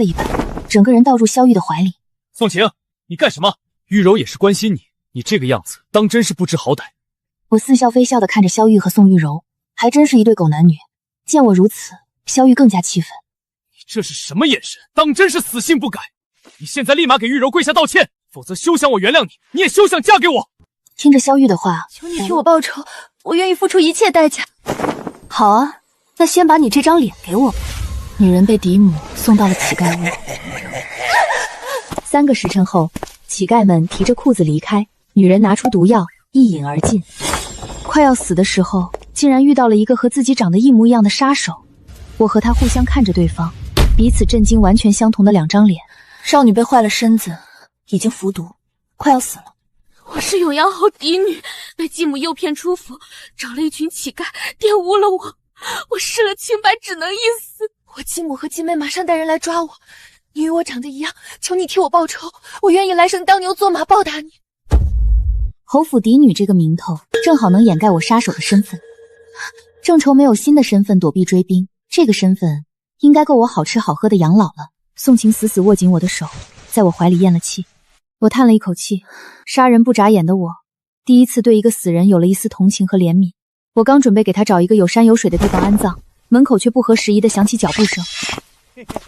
了一般，整个人倒入萧玉的怀里。宋晴，你干什么？玉柔也是关心你，你这个样子当真是不知好歹。我似笑非笑地看着萧玉和宋玉柔，还真是一对狗男女。见我如此，萧玉更加气愤。你这是什么眼神？当真是死性不改！你现在立马给玉柔跪下道歉，否则休想我原谅你，你也休想嫁给我。听着萧玉的话，求你替我报仇，我愿意付出一切代价。好啊，那先把你这张脸给我吧。女人被嫡母送到了乞丐屋。3个时辰后，乞丐们提着裤子离开，女人拿出毒药一饮而尽。快要死的时候，竟然遇到了一个和自己长得一模一样的杀手。我和他互相看着对方，彼此震惊，完全相同的2张脸。少女被坏了身子，已经服毒，快要死了。我是永阳侯嫡女，被继母诱骗出府，找了一群乞丐玷污了我。我失了清白，只能一死。我继母和继妹马上带人来抓我，你与我长得一样，求你替我报仇，我愿意来生当牛做马报答你。侯府嫡女这个名头，正好能掩盖我杀手的身份。正愁没有新的身份躲避追兵，这个身份应该够我好吃好喝的养老了。宋晴死死握紧我的手，在我怀里咽了气。我叹了一口气，杀人不眨眼的我，第一次对一个死人有了一丝同情和怜悯。我刚准备给他找一个有山有水的地方安葬，门口却不合时宜地响起脚步声。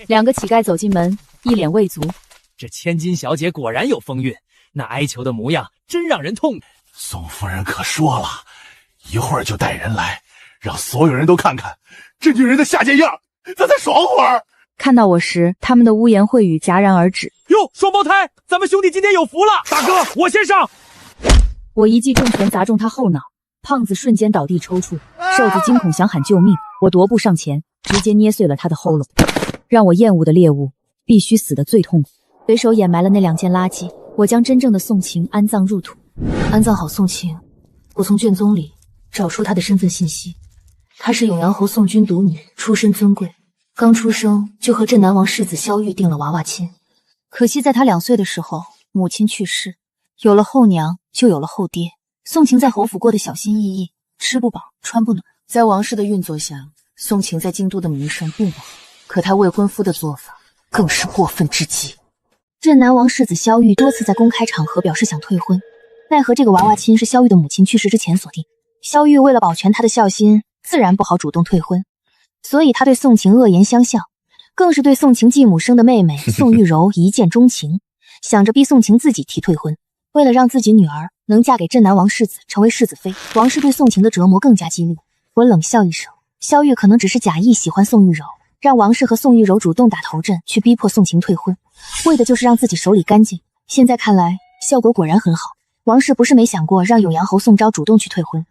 2个乞丐走进门，一脸畏足。这千金小姐果然有风韵，那哀求的模样真让人痛。宋夫人可说了，一会儿就带人来，让所有人都看看这女人的下贱样，咱再爽会儿。看到我时，他们的污言秽语戛然而止。哟，双胞胎，咱们兄弟今天有福了！大哥，我先上。我一记重拳砸中他后脑，胖子瞬间倒地抽搐，瘦子惊恐想喊救命。我踱步上前，直接捏碎了他的喉咙。让我厌恶的猎物，必须死得最痛苦。随手掩埋了那2件垃圾，我将真正的宋晴安葬入土。安葬好宋晴，我从卷宗里找出她的身份信息。她是永阳侯宋军独女，出身尊贵，刚出生就和镇南王世子萧玉定了娃娃亲。可惜在她2岁的时候，母亲去世，有了后娘就有了后爹。宋晴在侯府过得小心翼翼，吃不饱穿不暖。在王氏的运作下，宋晴在京都的名声并不好，可她未婚夫的做法更是过分至极。镇南王世子萧玉多次在公开场合表示想退婚，奈何这个娃娃亲是萧玉的母亲去世之前所定。萧玉为了保全她的孝心，自然不好主动退婚，所以他对宋晴恶言相向，更是对宋晴继母生的妹妹宋玉柔一见钟情，想着逼宋晴自己提退婚。为了让自己女儿能嫁给镇南王世子，成为世子妃，王氏对宋晴的折磨更加激烈。我冷笑一声，萧玉可能只是假意喜欢宋玉柔，让王氏和宋玉柔主动打头阵，去逼迫宋晴退婚，为的就是让自己手里干净。现在看来，效果果然很好。王氏不是没想过让永阳侯宋昭主动去退婚，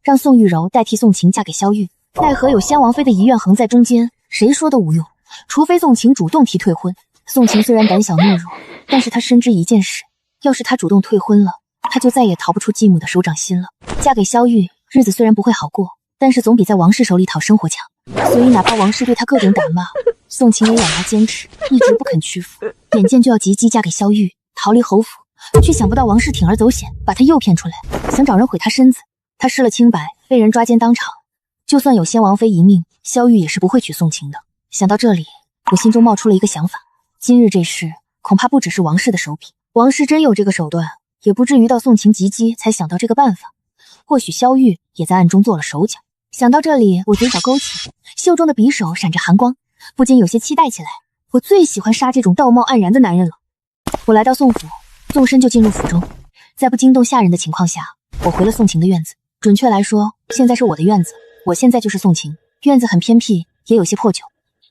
让宋玉柔代替宋晴嫁给萧玉，奈何有先王妃的遗愿横在中间，谁说都无用。除非宋晴主动提退婚。宋晴虽然胆小懦弱，但是她深知一件事，要是她主动退婚了，她就再也逃不出继母的手掌心了。嫁给萧玉，日子虽然不会好过，但是总比在王氏手里讨生活强。所以哪怕王氏对她各种打骂，宋晴也咬牙坚持，一直不肯屈服。眼见就要及笄嫁给萧玉，逃离侯府，却想不到王氏铤而走险，把她诱骗出来，想找人毁她身子。她失了清白，被人抓奸当场，就算有先王妃一命，萧玉也是不会娶宋晴的。想到这里，我心中冒出了一个想法，今日这事恐怕不只是王氏的手笔，王氏真有这个手段，也不至于到宋晴及笄才想到这个办法，或许萧玉也在暗中做了手脚。想到这里，我嘴角勾起，袖中的匕首闪着寒光，不禁有些期待起来。我最喜欢杀这种道貌岸然的男人了。我来到宋府，纵身就进入府中，在不惊动下人的情况下，我回了宋晴的院子。准确来说，现在是我的院子，我现在就是宋晴。院子很偏僻，也有些破旧，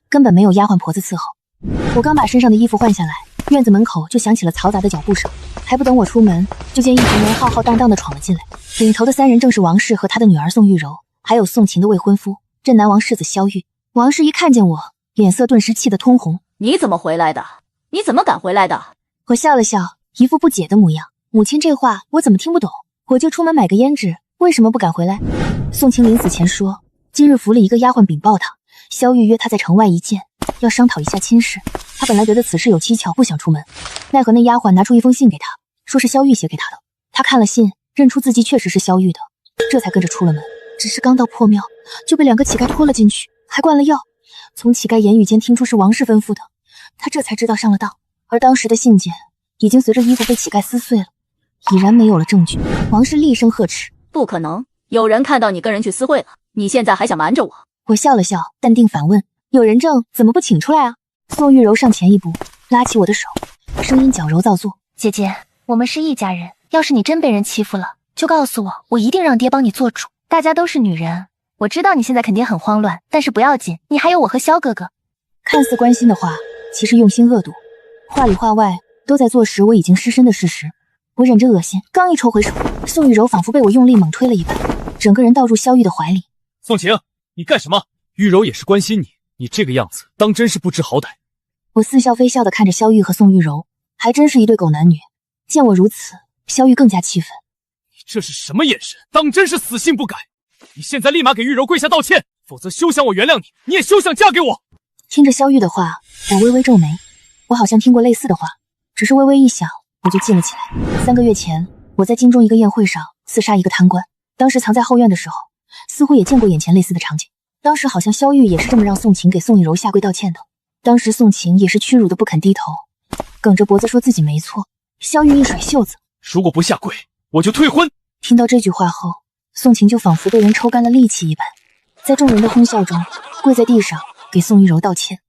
根本没有丫鬟婆子伺候。我刚把身上的衣服换下来，院子门口就响起了嘈杂的脚步声。还不等我出门，就见一群人浩浩荡荡地闯了进来，领头的3人正是王氏和他的女儿宋玉柔，还有宋晴的未婚夫镇南王世子萧玉。王氏一看见我，脸色顿时气得通红。你怎么回来的？你怎么敢回来的？我笑了笑，一副不解的模样。母亲这话我怎么听不懂？我就出门买个胭脂，为什么不敢回来？宋晴临死前说，今日府里一个丫鬟禀报他，萧玉约他在城外一见，要商讨一下亲事。他本来觉得此事有蹊跷，不想出门，奈何那丫鬟拿出一封信给他，说是萧玉写给他的。他看了信，认出自己确实是萧玉的，这才跟着出了门。只是刚到破庙，就被2个乞丐拖了进去，还灌了药。从乞丐言语间听出是王氏吩咐的，他这才知道上了当。而当时的信件已经随着衣服被乞丐撕碎了，已然没有了证据。王氏厉声呵斥：“不可能！有人看到你跟人去私会了，你现在还想瞒着我？”我笑了笑，淡定反问：“有人证怎么不请出来啊？”宋玉柔上前一步，拉起我的手，声音矫揉造作：“姐姐，我们是一家人，要是你真被人欺负了，就告诉我，我一定让爹帮你做主。大家都是女人，我知道你现在肯定很慌乱，但是不要紧，你还有我和萧哥哥。”看似关心的话，其实用心恶毒，话里话外都在坐实我已经失身的事实。我忍着恶心，刚一抽回手，宋玉柔仿佛被我用力猛推了一般，整个人倒入萧玉的怀里。宋晴，你干什么？玉柔也是关心你，你这个样子当真是不知好歹。我似笑非笑地看着萧玉和宋玉柔，还真是一对狗男女。见我如此，萧玉更加气愤。你这是什么眼神？当真是死性不改！你现在立马给玉柔跪下道歉，否则休想我原谅你，你也休想嫁给我。听着萧玉的话，我微微皱眉。我好像听过类似的话，只是微微一想，我就记了起来。3个月前，我在京中一个宴会上刺杀一个贪官，当时藏在后院的时候，似乎也见过眼前类似的场景。当时好像萧玉也是这么让宋晴给宋玉柔下跪道歉的。当时宋晴也是屈辱的不肯低头，梗着脖子说自己没错。萧玉一甩袖子：“如果不下跪，我就退婚。”听到这句话后，宋晴就仿佛被人抽干了力气一般，在众人的哄笑中跪在地上给宋玉柔道歉。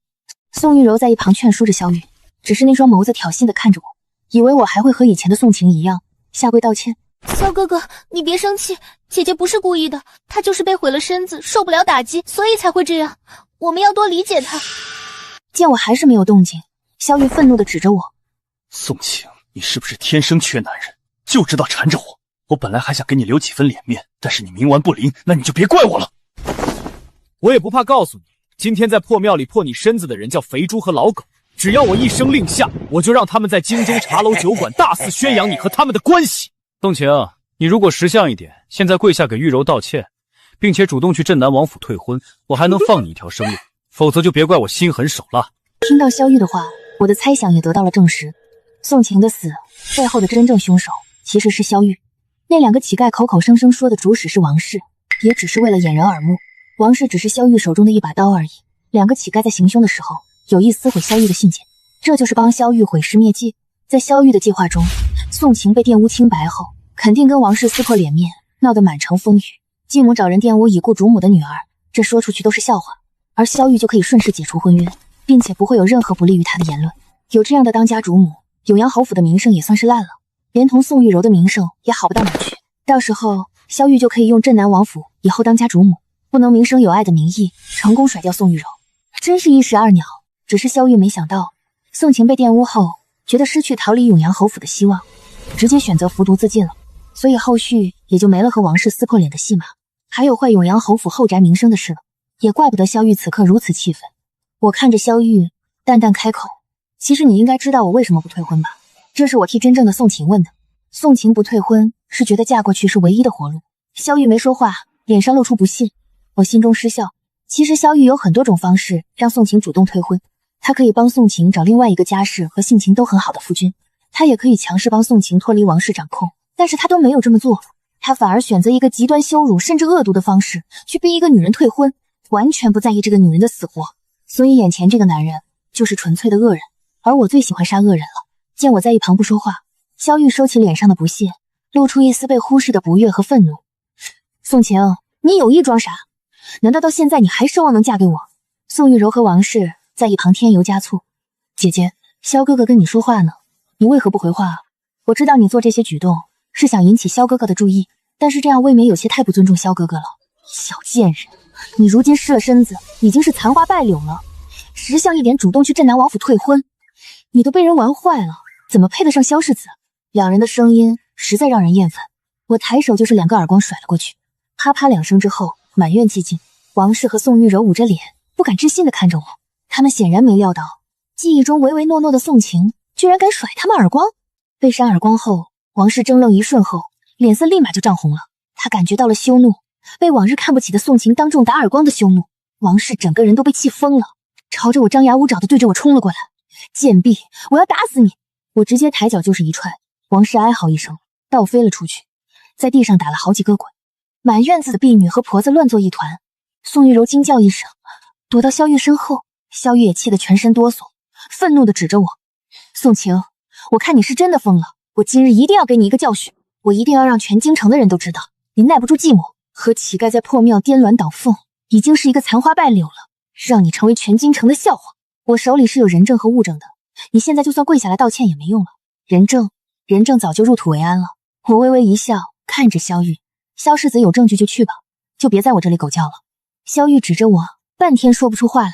宋玉柔在一旁劝说着萧玉，只是那双眸子挑衅地看着我，以为我还会和以前的宋晴一样下跪道歉。萧哥哥，你别生气，姐姐不是故意的，她就是被毁了身子，受不了打击，所以才会这样。我们要多理解她。见我还是没有动静，萧玉愤怒地指着我：“宋晴，你是不是天生缺男人，就知道缠着我？我本来还想给你留几分脸面，但是你冥顽不灵，那你就别怪我了。”我也不怕告诉你，今天在破庙里破你身子的人叫肥猪和老狗，只要我一声令下，我就让他们在京中茶楼酒馆大肆宣扬你和他们的关系。宋晴，你如果识相一点，现在跪下给玉柔道歉，并且主动去镇南王府退婚，我还能放你一条生路，否则就别怪我心狠手辣。听到萧玉的话，我的猜想也得到了证实。宋晴的死背后的真正凶手其实是萧玉。那2个乞丐口口声声说的主使是王氏，也只是为了掩人耳目。王氏只是萧玉手中的一把刀而已。2个乞丐在行凶的时候有意撕毁萧玉的信件，这就是帮萧玉毁尸灭迹。在萧玉的计划中，宋晴被玷污清白后，肯定跟王氏撕破脸面，闹得满城风雨。继母找人玷污已故主母的女儿，这说出去都是笑话，而萧玉就可以顺势解除婚约，并且不会有任何不利于他的言论。有这样的当家主母，酉阳侯府的名声也算是烂了，连同宋玉柔的名声也好不到哪去。到时候萧玉就可以用镇南王府以后当家主母，不能名声有爱的名义成功甩掉宋玉柔，真是一石二鸟。只是萧玉没想到，宋晴被玷污后，觉得失去逃离酉阳侯府的希望，直接选择服毒自尽了，所以后续也就没了和王氏撕破脸的戏码，还有坏酉阳侯府后宅名声的事了。也怪不得萧玉此刻如此气愤。我看着萧玉，淡淡开口：“其实你应该知道我为什么不退婚吧？”这是我替真正的宋晴问的。宋晴不退婚，是觉得嫁过去是唯一的活路。萧玉没说话，脸上露出不信。我心中失笑。其实萧玉有很多种方式让宋晴主动退婚，他可以帮宋晴找另外一个家世和性情都很好的夫君，他也可以强势帮宋晴脱离王室掌控，但是他都没有这么做，他反而选择一个极端羞辱甚至恶毒的方式去逼一个女人退婚，完全不在意这个女人的死活。所以眼前这个男人就是纯粹的恶人，而我最喜欢杀恶人了。见我在一旁不说话，萧玉收起脸上的不屑，露出一丝被忽视的不悦和愤怒。宋晴，你有意装傻？难道到现在你还奢望能嫁给我？宋玉柔和王氏在一旁添油加醋。姐姐，萧哥哥跟你说话呢，你为何不回话啊？我知道你做这些举动是想引起萧哥哥的注意，但是这样未免有些太不尊重萧哥哥了。小贱人，你如今失了身子，已经是残花败柳了，识相一点，主动去镇南王府退婚，你都被人玩坏了，怎么配得上萧世子？两人的声音实在让人厌烦，我抬手就是2个耳光甩了过去。啪啪2声之后，满院寂静。王氏和宋玉柔捂着脸，不敢置信地看着我，他们显然没料到记忆中唯唯诺诺的宋晴居然敢甩他们耳光。被扇耳光后，王氏怔愣一瞬后，脸色立马就涨红了。他感觉到了羞怒，被往日看不起的宋晴当众打耳光的羞怒。王氏整个人都被气疯了，朝着我张牙舞爪地对着我冲了过来。贱婢，我要打死你！我直接抬脚就是一踹，王氏哀嚎一声，倒飞了出去，在地上打了好几个滚。满院子的婢女和婆子乱作一团。宋玉柔惊叫一声，躲到萧玉身后。萧玉也气得全身哆嗦，愤怒地指着我。宋晴，我看你是真的疯了，我今日一定要给你一个教训，我一定要让全京城的人都知道，你耐不住寂寞，和乞丐在破庙颠鸾倒凤，已经是一个残花败柳了，让你成为全京城的笑话。我手里是有人证和物证的，你现在就算跪下来道歉也没用了。人证早就入土为安了。我微微一笑，看着萧玉，萧世子有证据就去吧，就别在我这里狗叫了。萧玉指着我，半天说不出话来。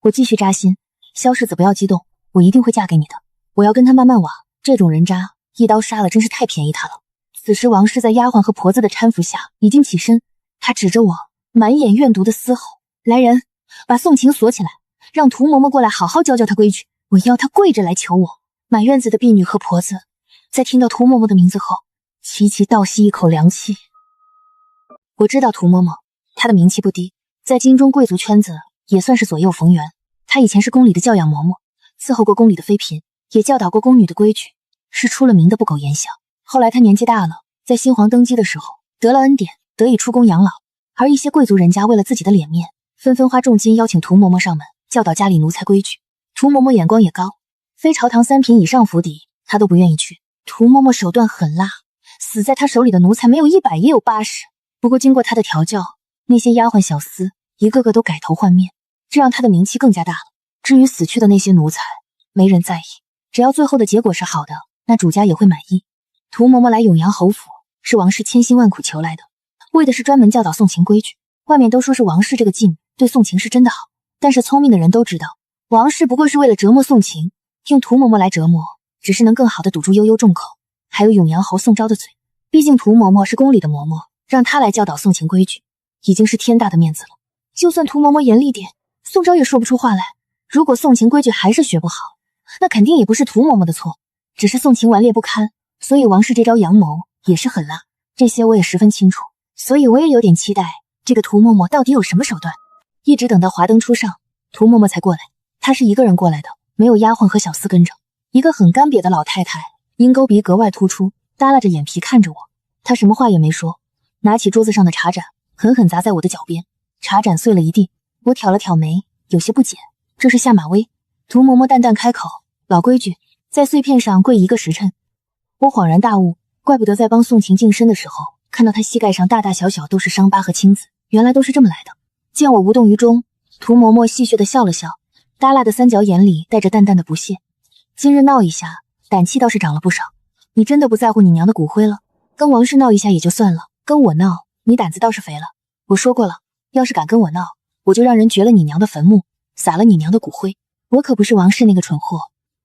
我继续扎心，萧世子不要激动，我一定会嫁给你的，我要跟他慢慢挖，这种人渣一刀杀了真是太便宜他了。此时王氏在丫鬟和婆子的搀扶下已经起身，他指着我，满眼怨毒的嘶吼：来人，把宋晴锁起来，让涂嬷嬷过来好好教教她规矩，我要她跪着来求我。满院子的婢女和婆子在听到涂嬷嬷的名字后，齐齐倒吸一口凉气。我知道涂嬷嬷，她的名气不低，在京中贵族圈子也算是左右逢源。她以前是宫里的教养嬷嬷，伺候过宫里的妃嫔，也教导过宫女的规矩，是出了名的不苟言笑。后来她年纪大了，在新皇登基的时候得了恩典，得以出宫养老，而一些贵族人家为了自己的脸面，纷纷花重金邀请涂嬷嬷上门，教导家里奴才规矩。涂嬷嬷眼光也高，非朝堂3品以上府邸她都不愿意去。涂嬷嬷手段狠辣，死在她手里的奴才没有100也有80，不过经过她的调教，那些丫鬟小厮一个个都改头换面，这让她的名气更加大了。至于死去的那些奴才，没人在意，只要最后的结果是好的，那主家也会满意。涂嬷嬷来永阳侯府是王氏千辛万苦求来的，为的是专门教导宋晴规矩。外面都说是王氏这个继母对宋晴是真的好，但是聪明的人都知道，王氏不过是为了折磨宋晴，用涂嬷嬷来折磨，只是能更好的堵住悠悠众口，还有永阳侯宋昭的嘴。毕竟涂嬷嬷是宫里的嬷嬷，让她来教导宋晴规矩，已经是天大的面子了。就算涂嬷嬷严厉点，宋昭也说不出话来。如果宋晴规矩还是学不好，那肯定也不是涂嬷嬷的错，只是宋晴顽劣不堪，所以王氏这招阳谋也是狠辣。这些我也十分清楚，所以我也有点期待这个涂嬷嬷到底有什么手段。一直等到华灯初上，涂嬷嬷才过来。她是一个人过来的，没有丫鬟和小厮跟着。一个很干瘪的老太太，鹰钩鼻格外突出，耷拉着眼皮看着我。她什么话也没说，拿起桌子上的茶盏，狠狠砸在我的脚边，茶盏碎了一地。我挑了挑眉，有些不解，这是下马威。涂嬷嬷淡淡开口：老规矩，在碎片上跪1个时辰。我恍然大悟，怪不得在帮宋晴净身的时候，看到她膝盖上大大小小都是伤疤和青紫，原来都是这么来的。见我无动于衷，涂嬷嬷戏谑地笑了笑，耷拉的三角眼里带着淡淡的不屑。今日闹一下，胆气倒是长了不少。你真的不在乎你娘的骨灰了？跟王氏闹一下也就算了，跟我闹，你胆子倒是肥了。我说过了，要是敢跟我闹，我就让人掘了你娘的坟墓，撒了你娘的骨灰。我可不是王氏那个蠢货，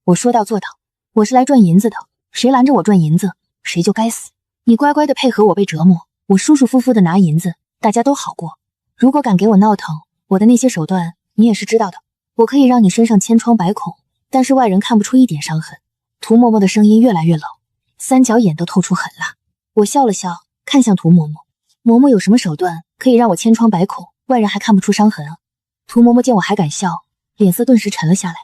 我说到做到，我是来赚银子的，谁拦着我赚银子，谁就该死。你乖乖的配合我被折磨，我舒舒服服的拿银子，大家都好过。如果敢给我闹腾，我的那些手段你也是知道的，我可以让你身上千疮百孔，但是外人看不出一点伤痕。涂嬷嬷的声音越来越冷，三角眼都透出狠辣。我笑了笑，看向涂嬷嬷，嬷嬷有什么手段可以让我千疮百孔，外人还看不出伤痕啊？涂嬷嬷见我还敢笑，脸色顿时沉了下来。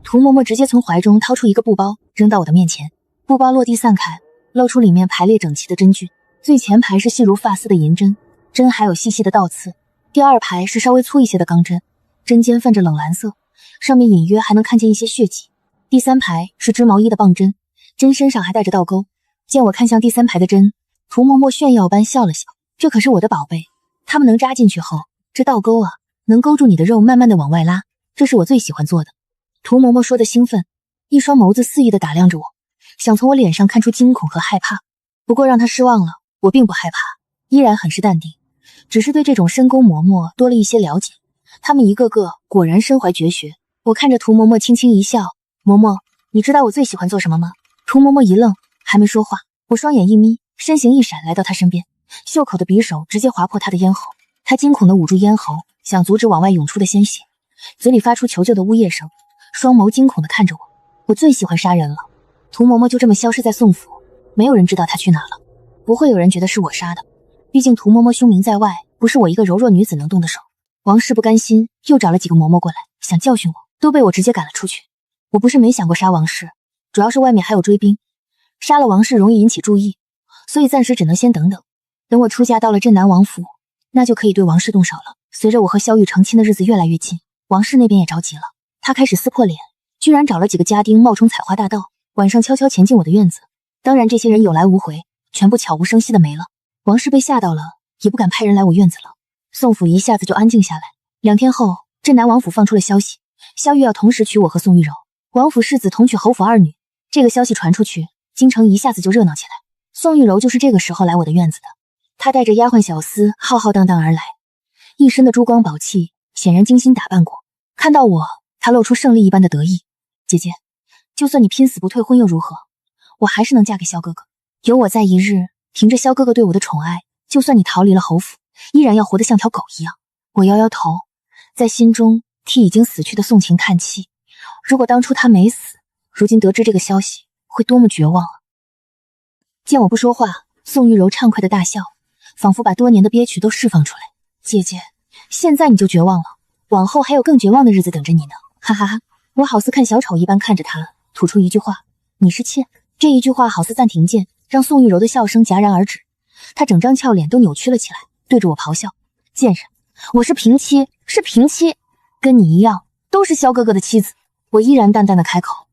涂嬷嬷直接从怀中掏出一个布包，扔到我的面前。布包落地散开，露出里面排列整齐的针具。最前排是细如发丝的银针，针还有细细的倒刺。第二排是稍微粗一些的钢针，针尖泛着冷蓝色，上面隐约还能看见一些血迹。第三排是织毛衣的棒针，针身上还带着倒钩。见我看向第三排的针，涂嬷嬷炫耀般笑了笑，这可是我的宝贝，它们能扎进去后，这倒钩啊，能勾住你的肉慢慢的往外拉，这是我最喜欢做的。涂嬷嬷说的兴奋，一双眸子肆意的打量着我，想从我脸上看出惊恐和害怕。不过让她失望了，我并不害怕，依然很是淡定，只是对这种深宫嬷嬷多了一些了解。她们一个个果然身怀绝学。我看着涂嬷嬷轻轻一笑，嬷嬷，你知道我最喜欢做什么吗？涂嬷嬷一愣，还没说话，我双眼一眯，身形一闪来到她身边，袖口的匕首直接划破她的咽喉。她惊恐地捂住咽喉，想阻止往外涌出的鲜血，嘴里发出求救的呜咽声，双眸惊恐地看着我。我最喜欢杀人了。涂嬷嬷就这么消失在宋府，没有人知道她去哪了，不会有人觉得是我杀的，毕竟涂嬷嬷凶名在外，不是我一个柔弱女子能动的手。王氏不甘心，又找了几个嬷嬷过来，想教训我，都被我直接赶了出去。我不是没想过杀王氏，主要是外面还有追兵，杀了王氏容易引起注意，所以暂时只能先等等。等我出嫁到了镇南王府，那就可以对王氏动手了。随着我和萧玉成亲的日子越来越近，王氏那边也着急了，他开始撕破脸，居然找了几个家丁冒充采花大盗，晚上悄悄潜进我的院子。当然这些人有来无回，全部悄无声息的没了。王氏被吓到了，也不敢派人来我院子了。宋府一下子就安静下来。2天后，镇南王府放出了消息，萧玉要同时娶我和宋玉柔，王府世子同娶侯府二女。这个消息传出去，京城一下子就热闹起来。宋玉柔就是这个时候来我的院子的，她带着丫鬟小厮浩浩荡荡而来，一身的珠光宝气，显然精心打扮过。看到我，她露出胜利一般的得意。姐姐，就算你拼死不退婚又如何？我还是能嫁给萧哥哥。有我在一日，凭着萧哥哥对我的宠爱，就算你逃离了侯府，依然要活得像条狗一样。我摇摇头，在心中替已经死去的宋晴叹气。如果当初他没死，如今得知这个消息，会多么绝望啊！见我不说话，宋玉柔畅快的大笑，仿佛把多年的憋屈都释放出来。姐姐，现在你就绝望了，往后还有更绝望的日子等着你呢！哈哈哈！我好似看小丑一般看着他，吐出一句话：“你是妾。”这一句话好似暂停键，让宋玉柔的笑声戛然而止。她整张俏脸都扭曲了起来，对着我咆哮：“贱人，我是平妻，是平妻，跟你一样，都是萧哥哥的妻子。”我依然淡淡的开口：“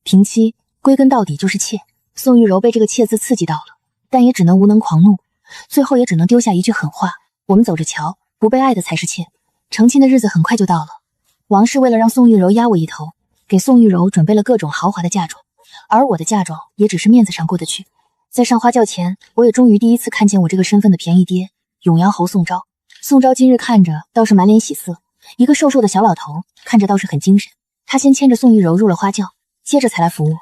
平妻，归根到底就是妾。”宋玉柔被这个妾字刺激到了，但也只能无能狂怒，最后也只能丢下一句狠话：“我们走着瞧，不被爱的才是妾。”成亲的日子很快就到了。王氏为了让宋玉柔压我一头，给宋玉柔准备了各种豪华的嫁妆，而我的嫁妆也只是面子上过得去。在上花轿前，我也终于第一次看见我这个身份的便宜爹——永阳侯宋昭。宋昭今日看着倒是满脸喜色，一个瘦瘦的小老头，看着倒是很精神。他先牵着宋玉柔入了花轿，接着才来扶我。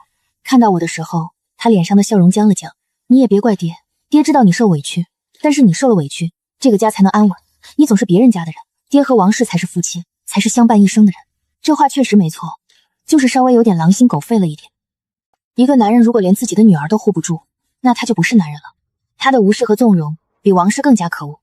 看到我的时候，他脸上的笑容僵了僵。你也别怪爹，爹知道你受委屈，但是你受了委屈，这个家才能安稳。你总是别人家的人，爹和王氏才是夫妻，才是相伴一生的人。这话确实没错，就是稍微有点狼心狗肺了一点。一个男人如果连自己的女儿都护不住，那他就不是男人了。他的无视和纵容比王氏更加可恶。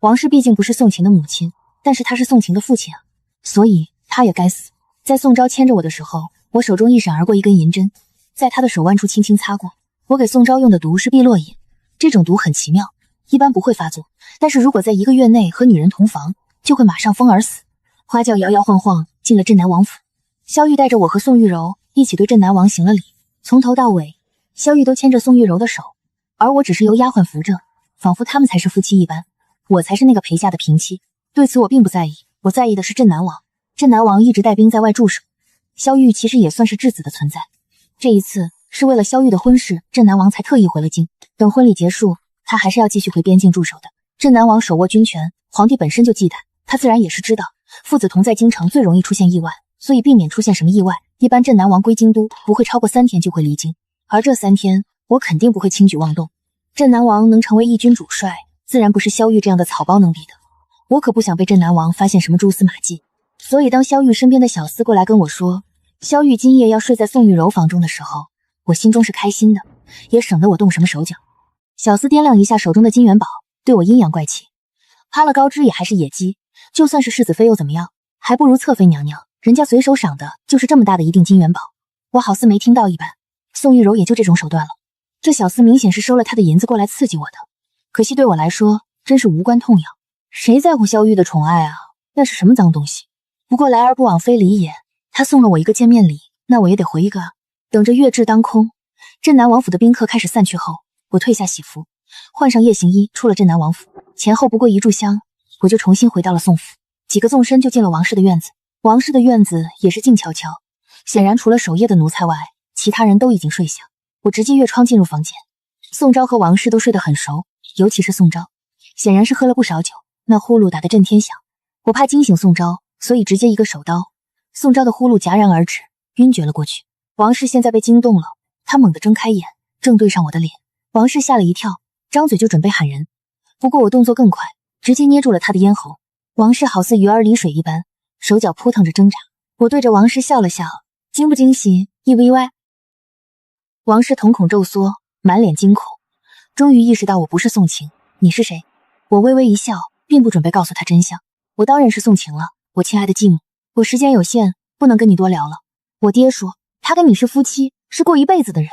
王氏毕竟不是宋晴的母亲，但是他是宋晴的父亲啊，所以他也该死。在宋昭牵着我的时候，我手中一闪而过一根银针，在他的手腕处轻轻擦过。我给宋昭用的毒是碧落饮，这种毒很奇妙，一般不会发作，但是如果在1个月内和女人同房，就会马上疯而死。花轿摇摇晃晃进了镇南王府，萧玉带着我和宋玉柔一起对镇南王行了礼。从头到尾，萧玉都牵着宋玉柔的手，而我只是由丫鬟扶着，仿佛他们才是夫妻一般，我才是那个陪嫁的平妻。对此我并不在意，我在意的是镇南王。镇南王一直带兵在外驻守，萧玉其实也算是质子的存在。这一次是为了萧玉的婚事，镇南王才特意回了京。等婚礼结束，他还是要继续回边境驻守的。镇南王手握军权，皇帝本身就忌惮，他自然也是知道父子同在京城最容易出现意外，所以避免出现什么意外，一般镇南王归京都不会超过3天就会离京，而这3天我肯定不会轻举妄动。镇南王能成为义军主帅，自然不是萧玉这样的草包能比的。我可不想被镇南王发现什么蛛丝马迹，所以当萧玉身边的小厮过来跟我说萧玉今夜要睡在宋玉柔房中的时候，我心中是开心的，也省得我动什么手脚。小厮掂量一下手中的金元宝，对我阴阳怪气：哈了高枝也还是野鸡，就算是世子妃又怎么样，还不如侧妃娘娘，人家随手赏的就是这么大的一锭金元宝。我好似没听到一般，宋玉柔也就这种手段了。这小厮明显是收了他的银子过来刺激我的，可惜对我来说真是无关痛痒。谁在乎萧玉的宠爱啊？那是什么脏东西？不过来而不往非礼也，他送了我一个见面礼，那我也得回一个啊。等着月至当空，镇南王府的宾客开始散去后，我褪下喜服，换上夜行衣，出了镇南王府。前后不过1炷香，我就重新回到了宋府。几个纵身就进了王氏的院子。王氏的院子也是静悄悄，显然除了守夜的奴才外，其他人都已经睡下。我直接越窗进入房间，宋昭和王氏都睡得很熟，尤其是宋昭，显然是喝了不少酒，那呼噜打得震天响。我怕惊醒宋昭，所以直接一个手刀，宋昭的呼噜戛然而止，晕厥了过去。王氏现在被惊动了，他猛地睁开眼，正对上我的脸。王氏吓了一跳，张嘴就准备喊人，不过我动作更快，直接捏住了他的咽喉。王氏好似鱼儿离水一般，手脚扑腾着挣扎。我对着王氏笑了笑，惊不惊喜，意不意外？王氏瞳孔骤缩，满脸惊恐，终于意识到我不是宋晴。你是谁？我微微一笑，并不准备告诉他真相。我当然是宋晴了，我亲爱的继母。我时间有限，不能跟你多聊了。我爹说他跟你是夫妻，是过一辈子的人，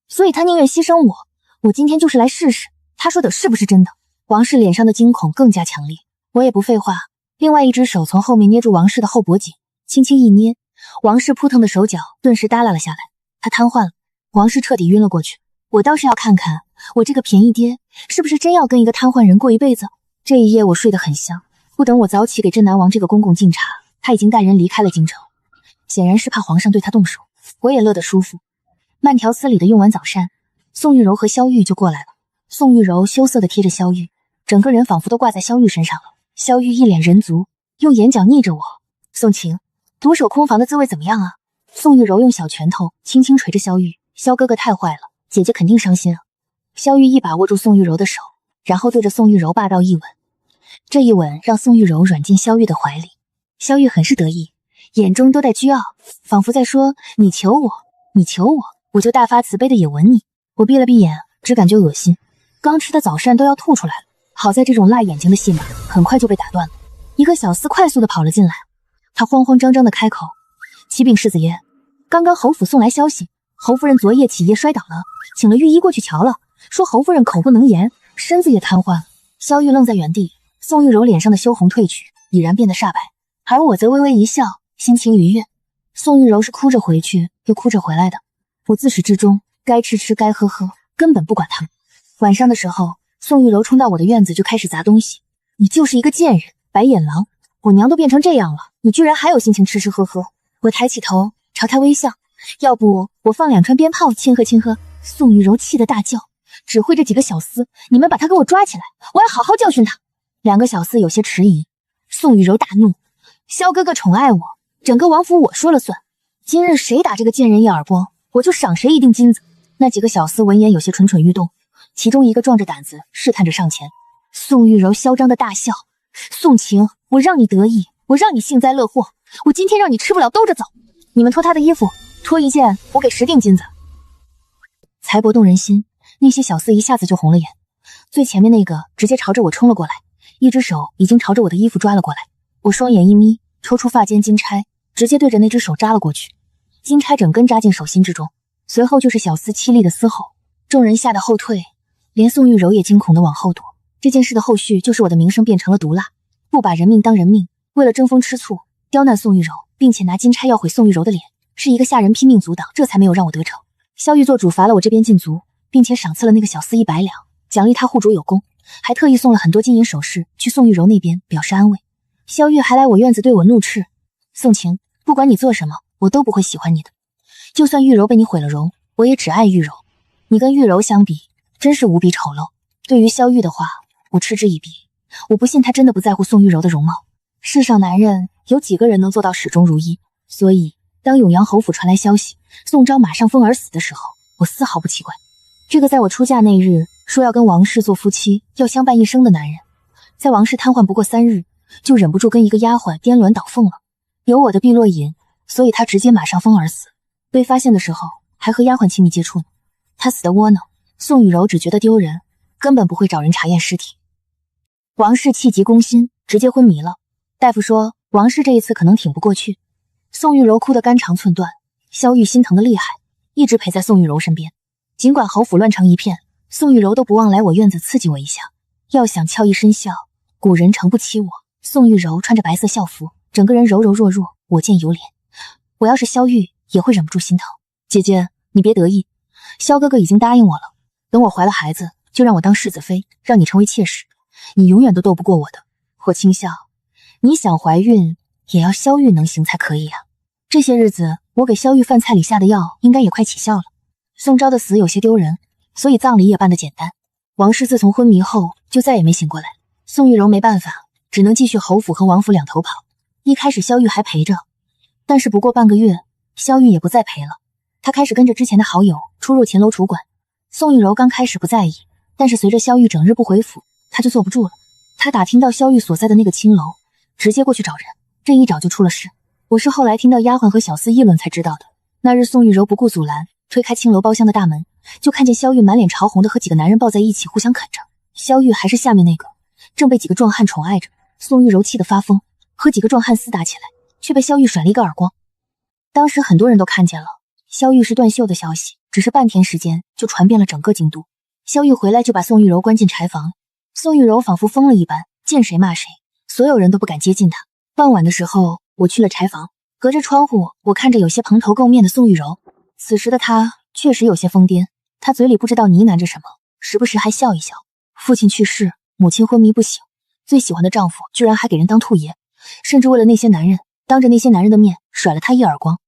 所以他宁愿牺牲我。我今天就是来试试他说的是不是真的。王氏脸上的惊恐更加强烈，我也不废话，另外一只手从后面捏住王氏的后脖颈，轻轻一捏，王氏扑腾的手脚顿时耷拉了下来，他瘫痪了。王氏彻底晕了过去。我倒是要看看我这个便宜爹是不是真要跟一个瘫痪人过一辈子。这一夜我睡得很香，不等我早起给镇南王这个公公敬茶，他已经带人离开了京城，显然是怕皇上对他动手。我也乐得舒服，慢条斯理的用完早膳，宋玉柔和萧玉就过来了。宋玉柔羞涩的贴着萧玉，整个人仿佛都挂在萧玉身上了。萧玉一脸人足，用眼角睨着我。宋晴，独守空房的滋味怎么样啊？宋玉柔用小拳头轻轻捶着萧玉，萧哥哥太坏了，姐姐肯定伤心啊。萧玉一把握住宋玉柔的手，然后对着宋玉柔霸道一吻。这一吻让宋玉柔软进萧玉的怀里，萧玉很是得意，眼中都带倨傲，仿佛在说你求我，你求我，我就大发慈悲的也吻你。我闭了闭眼，只感觉恶心，刚吃的早膳都要吐出来了。好在这种辣眼睛的戏码很快就被打断了。一个小厮快速的跑了进来，他慌慌张张的开口：启禀世子爷，刚刚侯府送来消息，侯夫人昨夜起夜摔倒了，请了御医过去瞧了，说侯夫人口不能言，身子也瘫痪了。萧玉愣在原地，宋玉柔脸上的羞红褪去，已然变得煞白，而我则微微一笑，心情愉悦。宋玉柔是哭着回去又哭着回来的，我自始至终该吃吃该喝喝，根本不管他们。晚上的时候，宋玉柔冲到我的院子就开始砸东西。你就是一个贱人，白眼狼，我娘都变成这样了，你居然还有心情吃吃喝喝。我抬起头朝他微笑，要不我放2串鞭炮庆贺庆贺。宋玉柔气得大叫，只会这几个小厮，你们把他给我抓起来，我要好好教训他。2个小厮有些迟疑，宋玉柔大怒，萧哥哥宠爱我，整个王府我说了算，今日谁打这个贱人一耳光，我就赏谁1锭金子。那几个小厮闻言有些蠢蠢欲动，其中一个壮着胆子试探着上前。宋玉柔嚣张的大笑，宋晴，我让你得意，我让你幸灾乐祸，我今天让你吃不了兜着走。你们脱他的衣服，脱1件我给10锭金子。财帛动人心，那些小厮一下子就红了眼。最前面那个直接朝着我冲了过来，一只手已经朝着我的衣服抓了过来。我双眼一眯，抽出发间金钗，直接对着那只手扎了过去。金钗整根扎进手心之中，随后就是小厮凄厉的嘶吼，众人吓得后退，连宋玉柔也惊恐地往后躲。这件事的后续就是我的名声变成了毒辣，不把人命当人命，为了争风吃醋刁难宋玉柔，并且拿金钗要毁宋玉柔的脸，是一个下人拼命阻挡，这才没有让我得逞。萧玉做主罚了我这边禁足，并且赏赐了那个小厮100两，奖励他护主有功，还特意送了很多金银首饰去宋玉柔那边表示安慰。萧玉还来我院子对我怒斥：宋晴，不管你做什么，我都不会喜欢你的。就算玉柔被你毁了容，我也只爱玉柔。你跟玉柔相比，真是无比丑陋。对于萧玉的话，我嗤之以鼻。我不信他真的不在乎宋玉柔的容貌。世上男人有几个人能做到始终如一？所以当永阳侯府传来消息，宋昭马上疯而死的时候，我丝毫不奇怪。这个在我出嫁那日说要跟王氏做夫妻，要相伴一生的男人，在王氏瘫痪不过3日，就忍不住跟一个丫鬟颠鸾倒凤了。有我的碧落银，所以他直接马上疯而死。被发现的时候还和丫鬟亲密接触呢。他死的窝囊，宋玉柔只觉得丢人，根本不会找人查验尸体。王氏气急攻心，直接昏迷了。大夫说王氏这一次可能挺不过去。宋玉柔哭得肝肠寸断，萧玉心疼的厉害，一直陪在宋玉柔身边。尽管侯府乱成一片，宋玉柔都不忘来我院子刺激我一下。要想俏一身笑，古人诚不欺我。宋玉柔穿着白色校服，整个人柔柔弱弱，我见犹怜。我要是萧玉，也会忍不住心疼。姐姐，你别得意，萧哥哥已经答应我了，等我怀了孩子，就让我当世子妃，让你成为妾室，你永远都斗不过我的。我轻笑，你想怀孕，也要萧玉能行才可以啊。这些日子，我给萧玉饭菜里下的药，应该也快起效了。宋昭的死有些丢人，所以葬礼也办得简单。王氏自从昏迷后，就再也没醒过来。宋玉柔没办法，只能继续侯府和王府两头跑。一开始萧玉还陪着，但是不过半个月，萧玉也不再陪了。他开始跟着之前的好友出入秦楼楚馆。宋玉柔刚开始不在意，但是随着萧玉整日不回府，他就坐不住了。他打听到萧玉所在的那个青楼，直接过去找人，这一找就出了事。我是后来听到丫鬟和小厮议论才知道的。那日宋玉柔不顾阻拦，推开青楼包厢的大门，就看见萧玉满脸潮红的和几个男人抱在一起互相啃着。萧玉还是下面那个，正被几个壮汉宠爱着。宋玉柔气得发疯，和几个壮汉厮打起来，却被萧玉甩了一个耳光。当时很多人都看见了萧玉是断袖的消息，只是半天时间就传遍了整个京都。萧玉回来就把宋玉柔关进柴房，宋玉柔仿佛疯了一般，见谁骂谁，所有人都不敢接近她。傍晚的时候，我去了柴房，隔着窗户，我看着有些蓬头垢面的宋玉柔。此时的她确实有些疯癫，她嘴里不知道呢喃着什么，时不时还笑一笑。父亲去世，母亲昏迷不醒，最喜欢的丈夫居然还给人当兔爷，甚至为了那些男人，当着那些男人的面甩了她一耳光。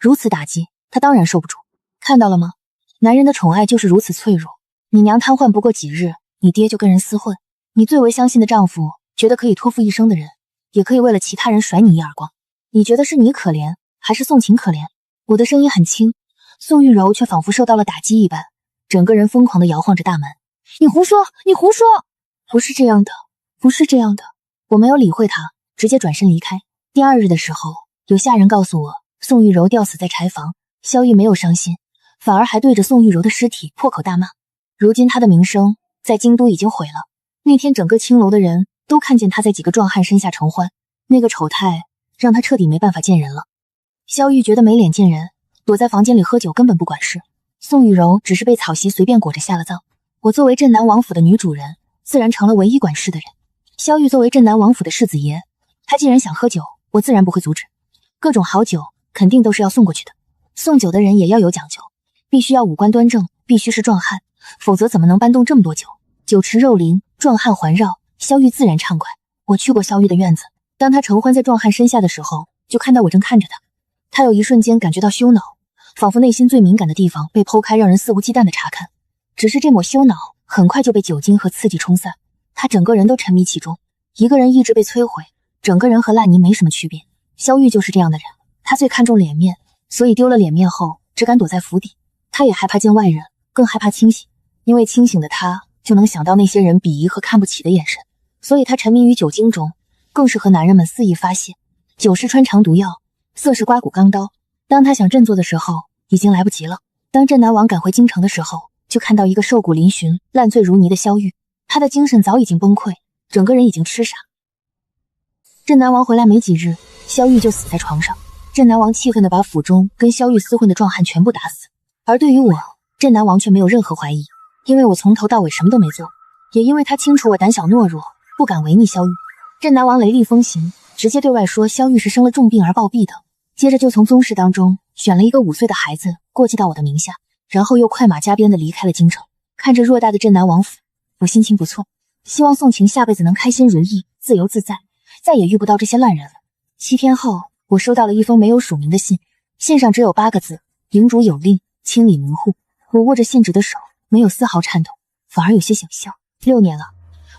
如此打击，她当然受不住。看到了吗？男人的宠爱就是如此脆弱。你娘瘫痪不过几日，你爹就跟人厮混。你最为相信的丈夫，觉得可以托付一生的人，也可以为了其他人甩你一耳光。你觉得是你可怜，还是宋晴可怜？我的声音很轻，宋玉柔却仿佛受到了打击一般，整个人疯狂地摇晃着大门。你胡说，你胡说！不是这样的，不是这样的。我没有理会他，直接转身离开。第二日的时候，有下人告诉我，宋玉柔吊死在柴房。萧玉没有伤心，反而还对着宋玉柔的尸体破口大骂。如今他的名声在京都已经毁了。那天整个青楼的人都看见他在几个壮汉身下承欢，那个丑态让他彻底没办法见人了。萧玉觉得没脸见人，躲在房间里喝酒，根本不管事。宋玉柔只是被草席随便裹着下了葬。我作为镇南王府的女主人，自然成了唯一管事的人。萧玉作为镇南王府的世子爷，他既然想喝酒，我自然不会阻止。各种好酒肯定都是要送过去的，送酒的人也要有讲究，必须要五官端正，必须是壮汉，否则怎么能搬动这么多酒？酒池肉林，壮汉环绕，萧玉自然畅快。我去过萧玉的院子，当他承欢在壮汉身下的时候，就看到我正看着他。他有一瞬间感觉到羞恼，仿佛内心最敏感的地方被剖开，让人肆无忌惮的查看。只是这抹羞恼很快就被酒精和刺激冲散，他整个人都沉迷其中。一个人意志被摧毁，整个人和烂泥没什么区别。萧玉就是这样的人，他最看重脸面，所以丢了脸面后只敢躲在府邸。他也害怕见外人，更害怕清醒，因为清醒的他就能想到那些人鄙夷和看不起的眼神，所以他沉迷于酒精中，更是和男人们肆意发泄。酒是穿肠毒药，色是刮骨钢刀，当他想振作的时候已经来不及了。当镇南王赶回京城的时候，就看到一个瘦骨嶙峋、烂醉如泥的萧玉，他的精神早已经崩溃，整个人已经痴傻。镇南王回来没几日，萧玉就死在床上。镇南王气恨地把府中跟萧玉厮混的壮汉全部打死，而对于我，镇南王却没有任何怀疑，因为我从头到尾什么都没做，也因为他清楚我胆小懦弱，不敢违逆萧玉。镇南王雷厉风行，直接对外说萧玉是生了重病而暴毙的，接着就从宗室当中选了一个5岁的孩子过继到我的名下，然后又快马加鞭地离开了京城。看着偌大的镇南王府，我心情不错，希望宋晴下辈子能开心如意，自由自在，再也遇不到这些烂人了。7天后，我收到了一封没有署名的信，信上只有8个字：领主有令，清理门户。我握着信纸的手没有丝毫颤抖，反而有些想笑。6年了，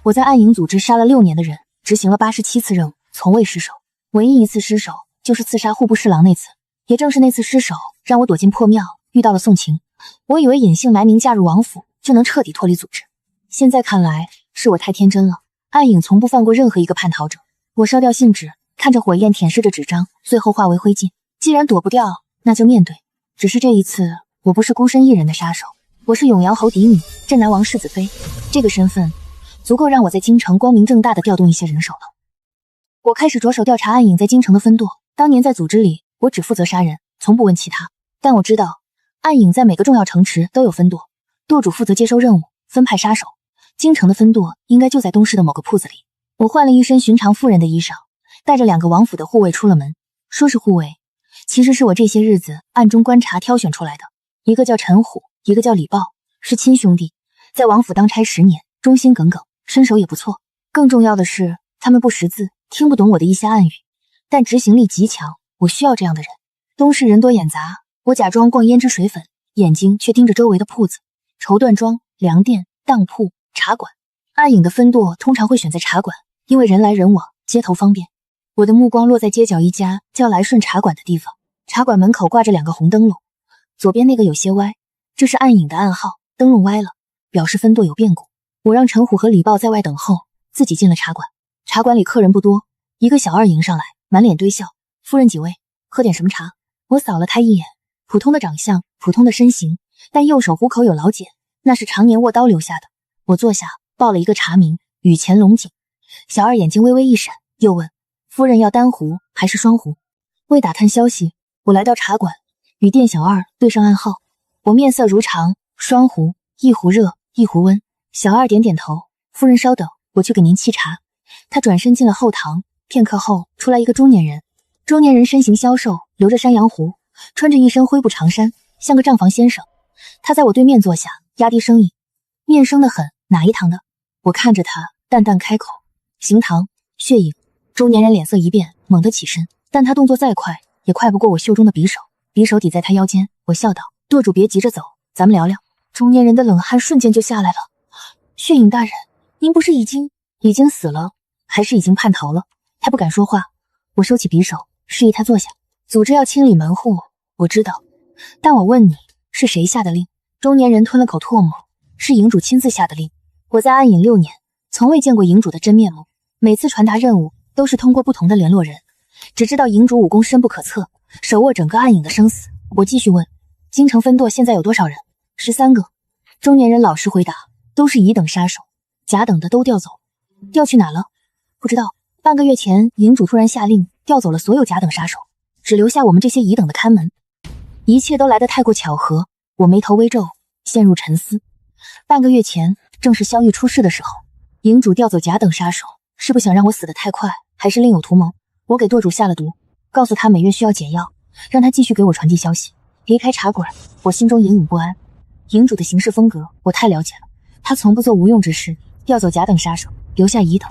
我在暗影组织杀了6年的人，执行了87次任务，从未失手。唯一一次失手就是刺杀户部侍郎那次，也正是那次失手让我躲进破庙，遇到了宋晴。我以为隐姓埋名嫁入王府就能彻底脱离组织，现在看来是我太天真了。暗影从不放过任何一个叛逃者。我烧掉信纸，看着火焰舔舐着纸张，最后化为灰烬。既然躲不掉，那就面对。只是这一次，我不是孤身一人的杀手，我是永阳侯嫡女，镇南王世子妃。这个身份足够让我在京城光明正大的调动一些人手了。我开始着手调查暗影在京城的分舵。当年在组织里，我只负责杀人，从不问其他。但我知道，暗影在每个重要城池都有分舵，舵主负责接收任务，分派杀手。京城的分舵应该就在东市的某个铺子里。我换了一身寻常妇人的衣裳，带着2个王府的护卫出了门。说是护卫，其实是我这些日子暗中观察挑选出来的。一个叫陈虎，一个叫李豹，是亲兄弟，在王府当差10年，忠心耿耿，身手也不错。更重要的是，他们不识字，听不懂我的一些暗语，但执行力极强，我需要这样的人。东市人多眼杂，我假装逛胭脂水粉，眼睛却盯着周围的铺子，绸缎庄、粮店、当铺、茶馆。暗影的分舵通常会选在茶馆，因为人来人往，街头方便。我的目光落在街角一家叫来顺茶馆的地方，茶馆门口挂着2个红灯笼，左边那个有些歪，这是暗影的暗号，灯笼歪了，表示分舵有变故。我让陈虎和李豹在外等候，自己进了茶馆。茶馆里客人不多，一个小二迎上来，满脸堆笑：“夫人几位，喝点什么茶？”我扫了他一眼，普通的长相，普通的身形，但右手虎口有老茧，那是常年握刀留下的。我坐下，报了一个茶名：雨前龙井。小二眼睛微微一闪，又问：“夫人要单壶还是双壶？”为打探消息，我来到茶馆，与店小二对上暗号。我面色如常：“双壶，1壶热，1壶温。”小二点点头：“夫人稍等，我去给您沏茶。”他转身进了后堂，片刻后出来一个中年人。中年人身形消瘦，留着山羊胡，穿着一身灰布长衫，像个账房先生。他在我对面坐下，压低声音，面生得很，哪一堂的？我看着他，淡淡开口，刑堂，血影。中年人脸色一变，猛地起身，但他动作再快，也快不过我袖中的匕首，匕首抵在他腰间。我笑道：舵主别急着走，咱们聊聊。中年人的冷汗瞬间就下来了。血影大人，您不是已经死了，还是已经叛逃了？他不敢说话，我收起匕首，示意他坐下。组织要清理门户，我知道，但我问你，是谁下的令？中年人吞了口唾沫，是营主亲自下的令。我在暗影6年，从未见过营主的真面目，每次传达任务都是通过不同的联络人，只知道营主武功深不可测，手握整个暗影的生死。我继续问，京城分舵现在有多少人？13个。中年人老实回答，都是乙等杀手，甲等的都调走。调去哪了？不知道。半个月前，营主突然下令调走了所有甲等杀手，只留下我们这些乙等的看门。一切都来得太过巧合，我眉头微皱，陷入沉思。半个月前，正是萧玉出事的时候，营主调走甲等杀手，是不想让我死得太快，还是另有图谋？我给舵主下了毒，告诉他每月需要解药，让他继续给我传递消息。离开茶馆，我心中隐隐不安。营主的行事风格我太了解了，他从不做无用之事，调走甲等杀手，留下乙等，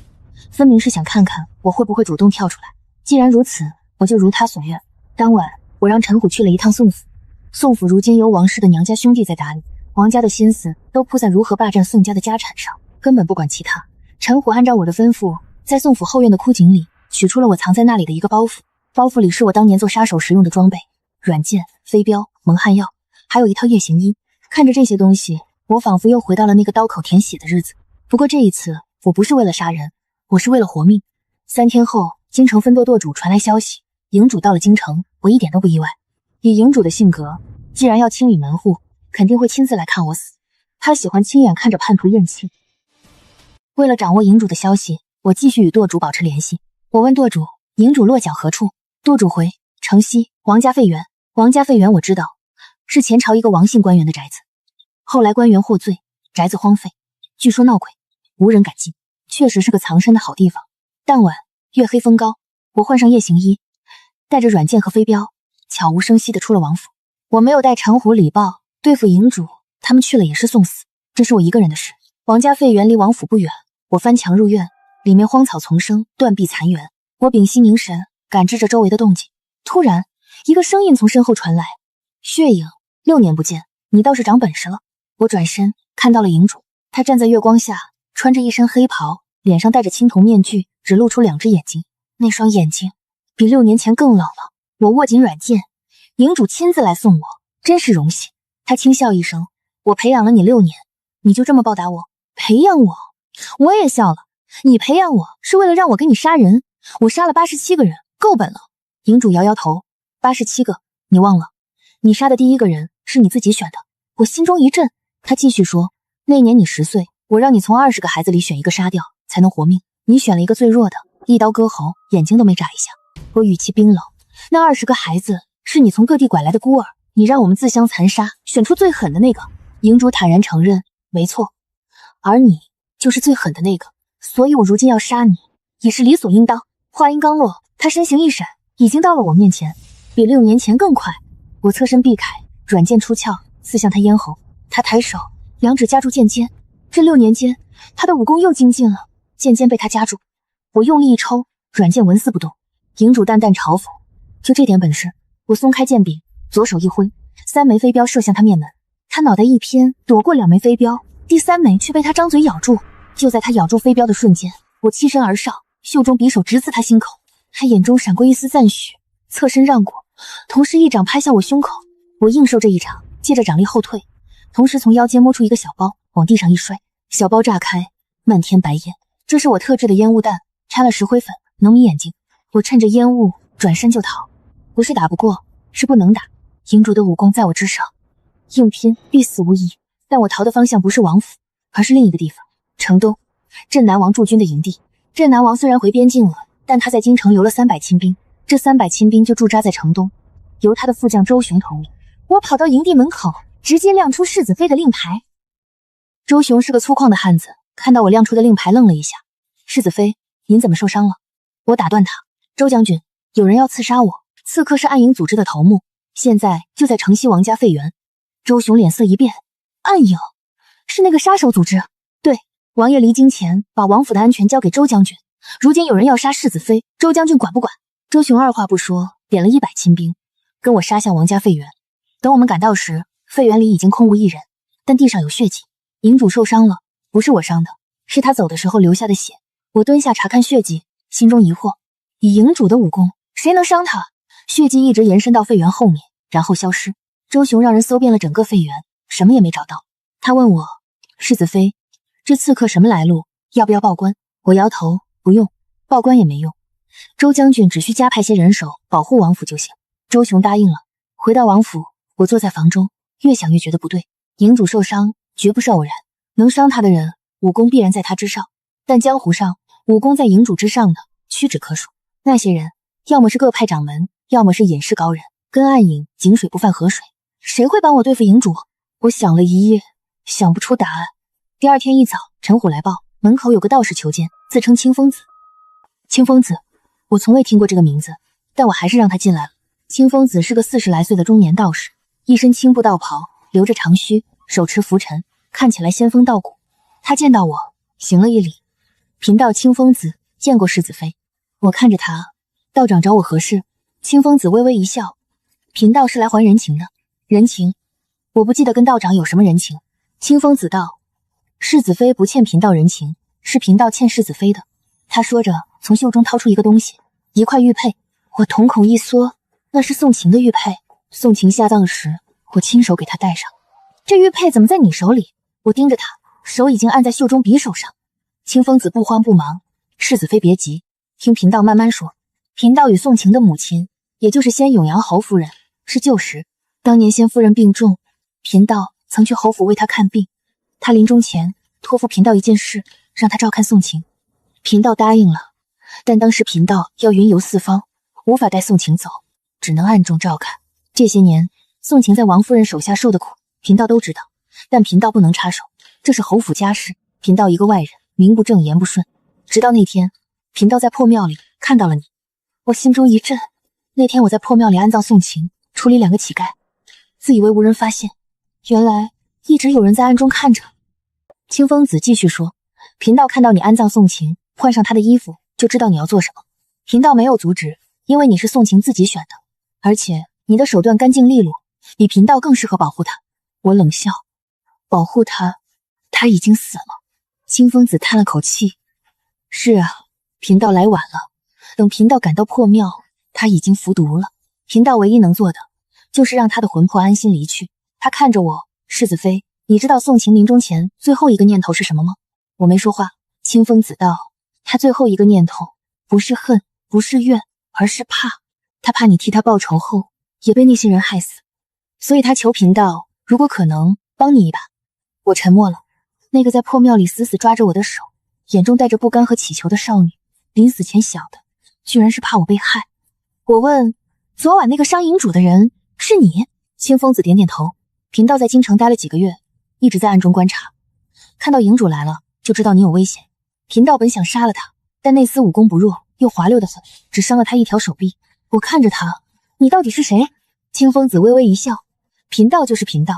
分明是想看看我会不会主动跳出来。既然如此，我就如他所愿。当晚，我让陈虎去了一趟宋府。宋府如今由王氏的娘家兄弟在打理，王家的心思都扑在如何霸占宋家的家产上，根本不管其他。陈虎按照我的吩咐，在宋府后院的枯井里取出了我藏在那里的一个包袱，包袱里是我当年做杀手时用的装备，软剑、飞镖、蒙汗药，还有一套夜行衣。看着这些东西，我仿佛又回到了那个刀口舔血的日子。不过这一次，我不是为了杀人，我是为了活命。3天后，京城分舵舵主传来消息，营主到了京城，我一点都不意外。以营主的性格，既然要清理门户，肯定会亲自来看我死。他喜欢亲眼看着叛徒咽气。为了掌握营主的消息，我继续与舵主保持联系。我问舵主，营主落脚何处？舵主回：城西王家废园。王家废园我知道，是前朝一个王姓官员的宅子，后来官员获罪，宅子荒废，据说闹鬼，无人敢进，确实是个藏身的好地方。当晚月黑风高，我换上夜行衣，带着软剑和飞镖，悄无声息地出了王府。我没有带陈虎、李豹对付营主，他们去了也是送死，这是我一个人的事。王家废园离王府不远，我翻墙入院，里面荒草丛生，断壁残垣。我屏息凝神，感知着周围的动静。突然，一个声音从身后传来：血影，6年不见，你倒是长本事了。我转身看到了营主，他站在月光下，穿着一身黑袍，脸上戴着青铜面具，只露出2只眼睛，那双眼睛比6年前更老了。我握紧软剑，营主亲自来送我，真是荣幸。他轻笑一声：我培养了你6年，你就这么报答我？培养我？我也笑了。你培养我是为了让我给你杀人，我杀了87个人，够本了。营主摇摇头：87个？你忘了，你杀的第1个人是你自己选的。我心中一震。他继续说：那年你10岁，我让你从20个孩子里选1个杀掉，才能活命。你选了一个最弱的，一刀割喉，眼睛都没眨一下。我语气冰冷：那20个孩子是你从各地拐来的孤儿，你让我们自相残杀，选出最狠的那个。营主坦然承认：没错，而你就是最狠的那个，所以我如今要杀你，也是理所应当。话音刚落，他身形一闪，已经到了我面前，比6年前更快。我侧身避开，软剑出鞘，刺向他咽喉。他抬手，2指夹住剑尖。这6年间，他的武功又精进了，剑尖被他夹住。我用力一抽，软剑纹丝不动。营主淡淡嘲讽：就这点本事？我松开剑柄，左手一挥，3枚飞镖射向他面门。他脑袋一偏，躲过2枚飞镖，第3枚却被他张嘴咬住。就在他咬住飞镖的瞬间，我欺身而上，袖中匕首直刺他心口。他眼中闪过一丝赞许，侧身让过，同时一掌拍向我胸口。我应受这一掌，借着掌力后退，同时从腰间摸出一个小包，往地上一摔，小包炸开，漫天白烟。这是我特制的烟雾弹，掺了石灰粉，能迷眼睛。我趁着烟雾转身就逃，不是打不过，是不能打。营主的武功在我之上，硬拼必死无疑。但我逃的方向不是王府，而是另一个地方——城东，镇南王驻军的营地。镇南王虽然回边境了，但他在京城留了300亲兵，这300亲兵就驻扎在城东，由他的副将周雄统领。我跑到营地门口，直接亮出世子妃的令牌。周雄是个粗犷的汉子，看到我亮出的令牌愣了一下：世子妃，您怎么受伤了？我打断他：周将军，有人要刺杀我，刺客是暗影组织的头目，现在就在城西王家废园。周雄脸色一变，暗影是那个杀手组织？对，王爷离京前把王府的安全交给周将军，如今有人要杀世子妃，周将军管不管？周雄二话不说，点了100亲兵，跟我杀向王家废园。等我们赶到时，废园里已经空无一人，但地上有血迹，营主受伤了，不是我伤的，是他走的时候留下的血。我蹲下查看血迹，心中疑惑，以营主的武功，谁能伤他？血迹一直延伸到废园后面，然后消失。周雄让人搜遍了整个废园，什么也没找到。他问我，世子妃，这刺客什么来路？要不要报官？我摇头，不用，报官也没用。周将军只需加派些人手保护王府就行。周雄答应了。回到王府，我坐在房中，越想越觉得不对。营主受伤绝不是偶然，能伤他的人，武功必然在他之上。但江湖上武功在营主之上的屈指可数。那些人要么是各派掌门，要么是隐士高人，跟暗影井水不犯河水。谁会帮我对付营主？我想了一夜，想不出答案。第二天一早，陈虎来报，门口有个道士求见，自称清风子。清风子，我从未听过这个名字，但我还是让他进来了。清风子是个40来岁的中年道士，一身青布道袍，留着长须，手持拂尘，看起来仙风道骨。他见到我，行了一礼。贫道清风子见过世子妃。我看着他，道长找我何事？清风子微微一笑，贫道是来还人情的。人情？我不记得跟道长有什么人情。清风子道，世子妃不欠贫道人情，是贫道欠世子妃的。他说着，从袖中掏出一个东西，一块玉佩。我瞳孔一缩，那是宋晴的玉佩。宋晴下葬时，我亲手给她戴上。这玉佩怎么在你手里？我盯着他，手已经按在袖中匕首上。清风子不慌不忙，世子妃别急，听贫道慢慢说。贫道与宋晴的母亲，也就是先永阳侯夫人，是旧识。当年先夫人病重，贫道曾去侯府为她看病。她临终前托付贫道一件事，让她照看宋晴。贫道答应了，但当时贫道要云游四方，无法带宋晴走，只能暗中照看。这些年，宋晴在王夫人手下受的苦，贫道都知道，但贫道不能插手，这是侯府家事，贫道一个外人，名不正言不顺。直到那天，贫道在破庙里看到了你，我心中一震。那天我在破庙里安葬宋晴，处理2个乞丐，自以为无人发现，原来一直有人在暗中看着。清风子继续说，贫道看到你安葬宋晴，换上她的衣服，就知道你要做什么。贫道没有阻止，因为你是宋晴自己选的，而且你的手段干净利落，比贫道更适合保护她。我冷笑，保护她？她已经死了。清风子叹了口气，是啊，贫道来晚了，等贫道赶到破庙，她已经服毒了。贫道唯一能做的，就是让她的魂魄安心离去。他看着我，世子妃，你知道宋晴临终前最后一个念头是什么吗？我没说话。清风子道，他最后一个念头不是恨，不是怨，而是怕。他怕你替他报仇后也被那些人害死，所以他求贫道如果可能帮你一把。我沉默了。那个在破庙里死死抓着我的手，眼中带着不甘和乞求的少女，临死前想的居然是怕我被害。我问，昨晚那个伤营主的人是你？清风子点点头。贫道在京城待了几个月，一直在暗中观察，看到营主来了，就知道你有危险。贫道本想杀了他，但那厮武功不弱，又滑溜得很，只伤了他一条手臂。我看着他，你到底是谁？清风子微微一笑，贫道就是贫道，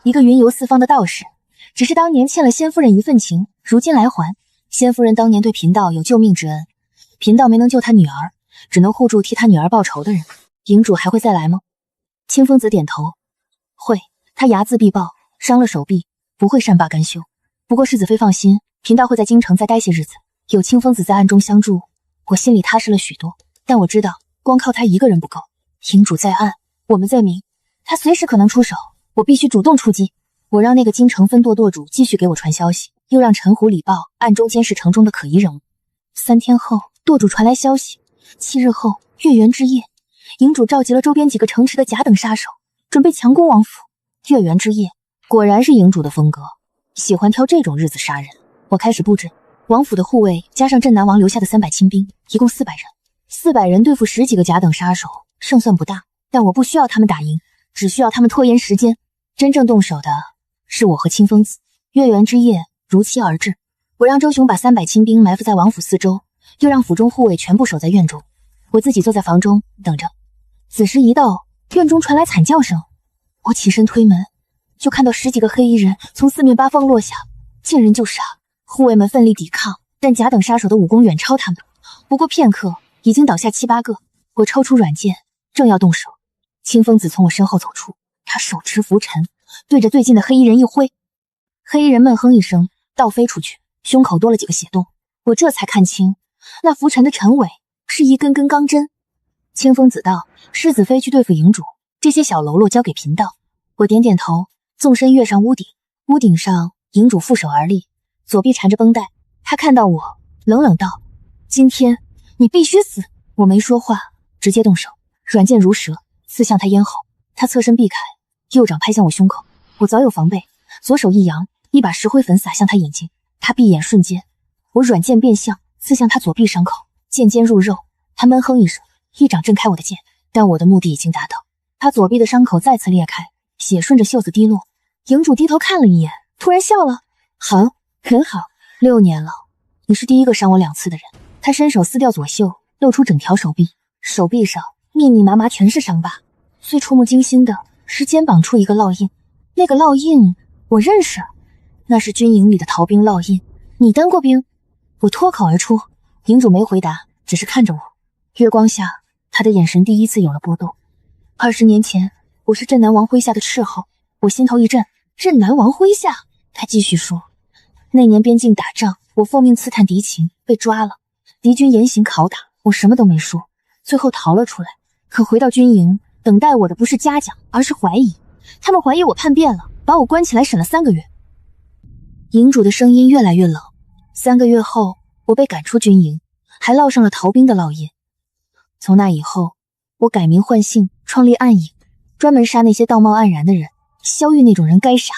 一个云游四方的道士，只是当年欠了先夫人一份情，如今来还。先夫人当年对贫道有救命之恩，贫道没能救他女儿，只能护住替他女儿报仇的人。营主还会再来吗？清风子点头，会。他睚眦必报，伤了手臂，不会善罢甘休。不过世子妃放心，贫道会在京城再待些日子，有清风子在暗中相助，我心里踏实了许多。但我知道，光靠他一个人不够。营主在暗，我们在明，他随时可能出手，我必须主动出击。我让那个京城分舵舵主继续给我传消息，又让陈虎礼报暗中监视城中的可疑人物。3天后，舵主传来消息，7日后，月圆之夜，营主召集了周边几个城池的甲等杀手，准备强攻王府。月圆之夜，果然是营主的风格，喜欢挑这种日子杀人。我开始布置王府的护卫，加上镇南王留下的300亲兵，一共400人。400人对付10几个甲等杀手，胜算不大，但我不需要他们打赢，只需要他们拖延时间。真正动手的是我和清风子。月圆之夜如期而至，我让周雄把300亲兵埋伏在王府四周，又让府中护卫全部守在院中，我自己坐在房中等着。子时一到，院中传来惨叫声。我起身推门，就看到10几个黑衣人从四面八方落下，见人就杀。护卫们奋力抵抗，但甲等杀手的武功远超他们。不过片刻，已经倒下7、8个。我抽出软剑，正要动手，清风子从我身后走出，他手持拂尘，对着最近的黑衣人一挥，黑衣人闷哼一声，倒飞出去，胸口多了几个血洞。我这才看清，那拂尘的尘尾是一根根钢针。清风子道：“狮子飞去对付营主，这些小喽啰交给贫道。”我点点头，纵身跃上屋顶。屋顶上，营主负手而立，左臂缠着绷带。他看到我，冷冷道：“今天你必须死。”我没说话，直接动手，软剑如蛇，刺向他咽喉。他侧身避开，右掌拍向我胸口。我早有防备，左手一扬，一把石灰粉洒向他眼睛。他闭眼瞬间，我软剑变向，刺向他左臂伤口，剑尖入肉。他闷哼一声，一掌震开我的剑，但我的目的已经达到。他左臂的伤口再次裂开，血顺着袖子滴落。营主低头看了一眼，突然笑了：“好，很好，6年了，你是第一个伤我2次的人。”他伸手撕掉左袖，露出整条手臂，手臂上密密麻麻全是伤疤。最触目惊心的是肩膀处一个烙印，那个烙印我认识，那是军营里的逃兵烙印。你当过兵？我脱口而出。营主没回答，只是看着我。月光下，他的眼神第一次有了波动。20年前，我是镇南王麾下的斥候。我心头一震，镇南王麾下？他继续说，那年边境打仗，我奉命刺探敌情，被抓了。敌军严刑拷打，我什么都没说，最后逃了出来。可回到军营，等待我的不是嘉奖，而是怀疑。他们怀疑我叛变了，把我关起来审了3个月。营主的声音越来越冷。3个月后，我被赶出军营，还烙上了逃兵的烙印。从那以后，我改名换姓，创立暗影，专门杀那些道貌岸然的人。萧玉那种人该杀，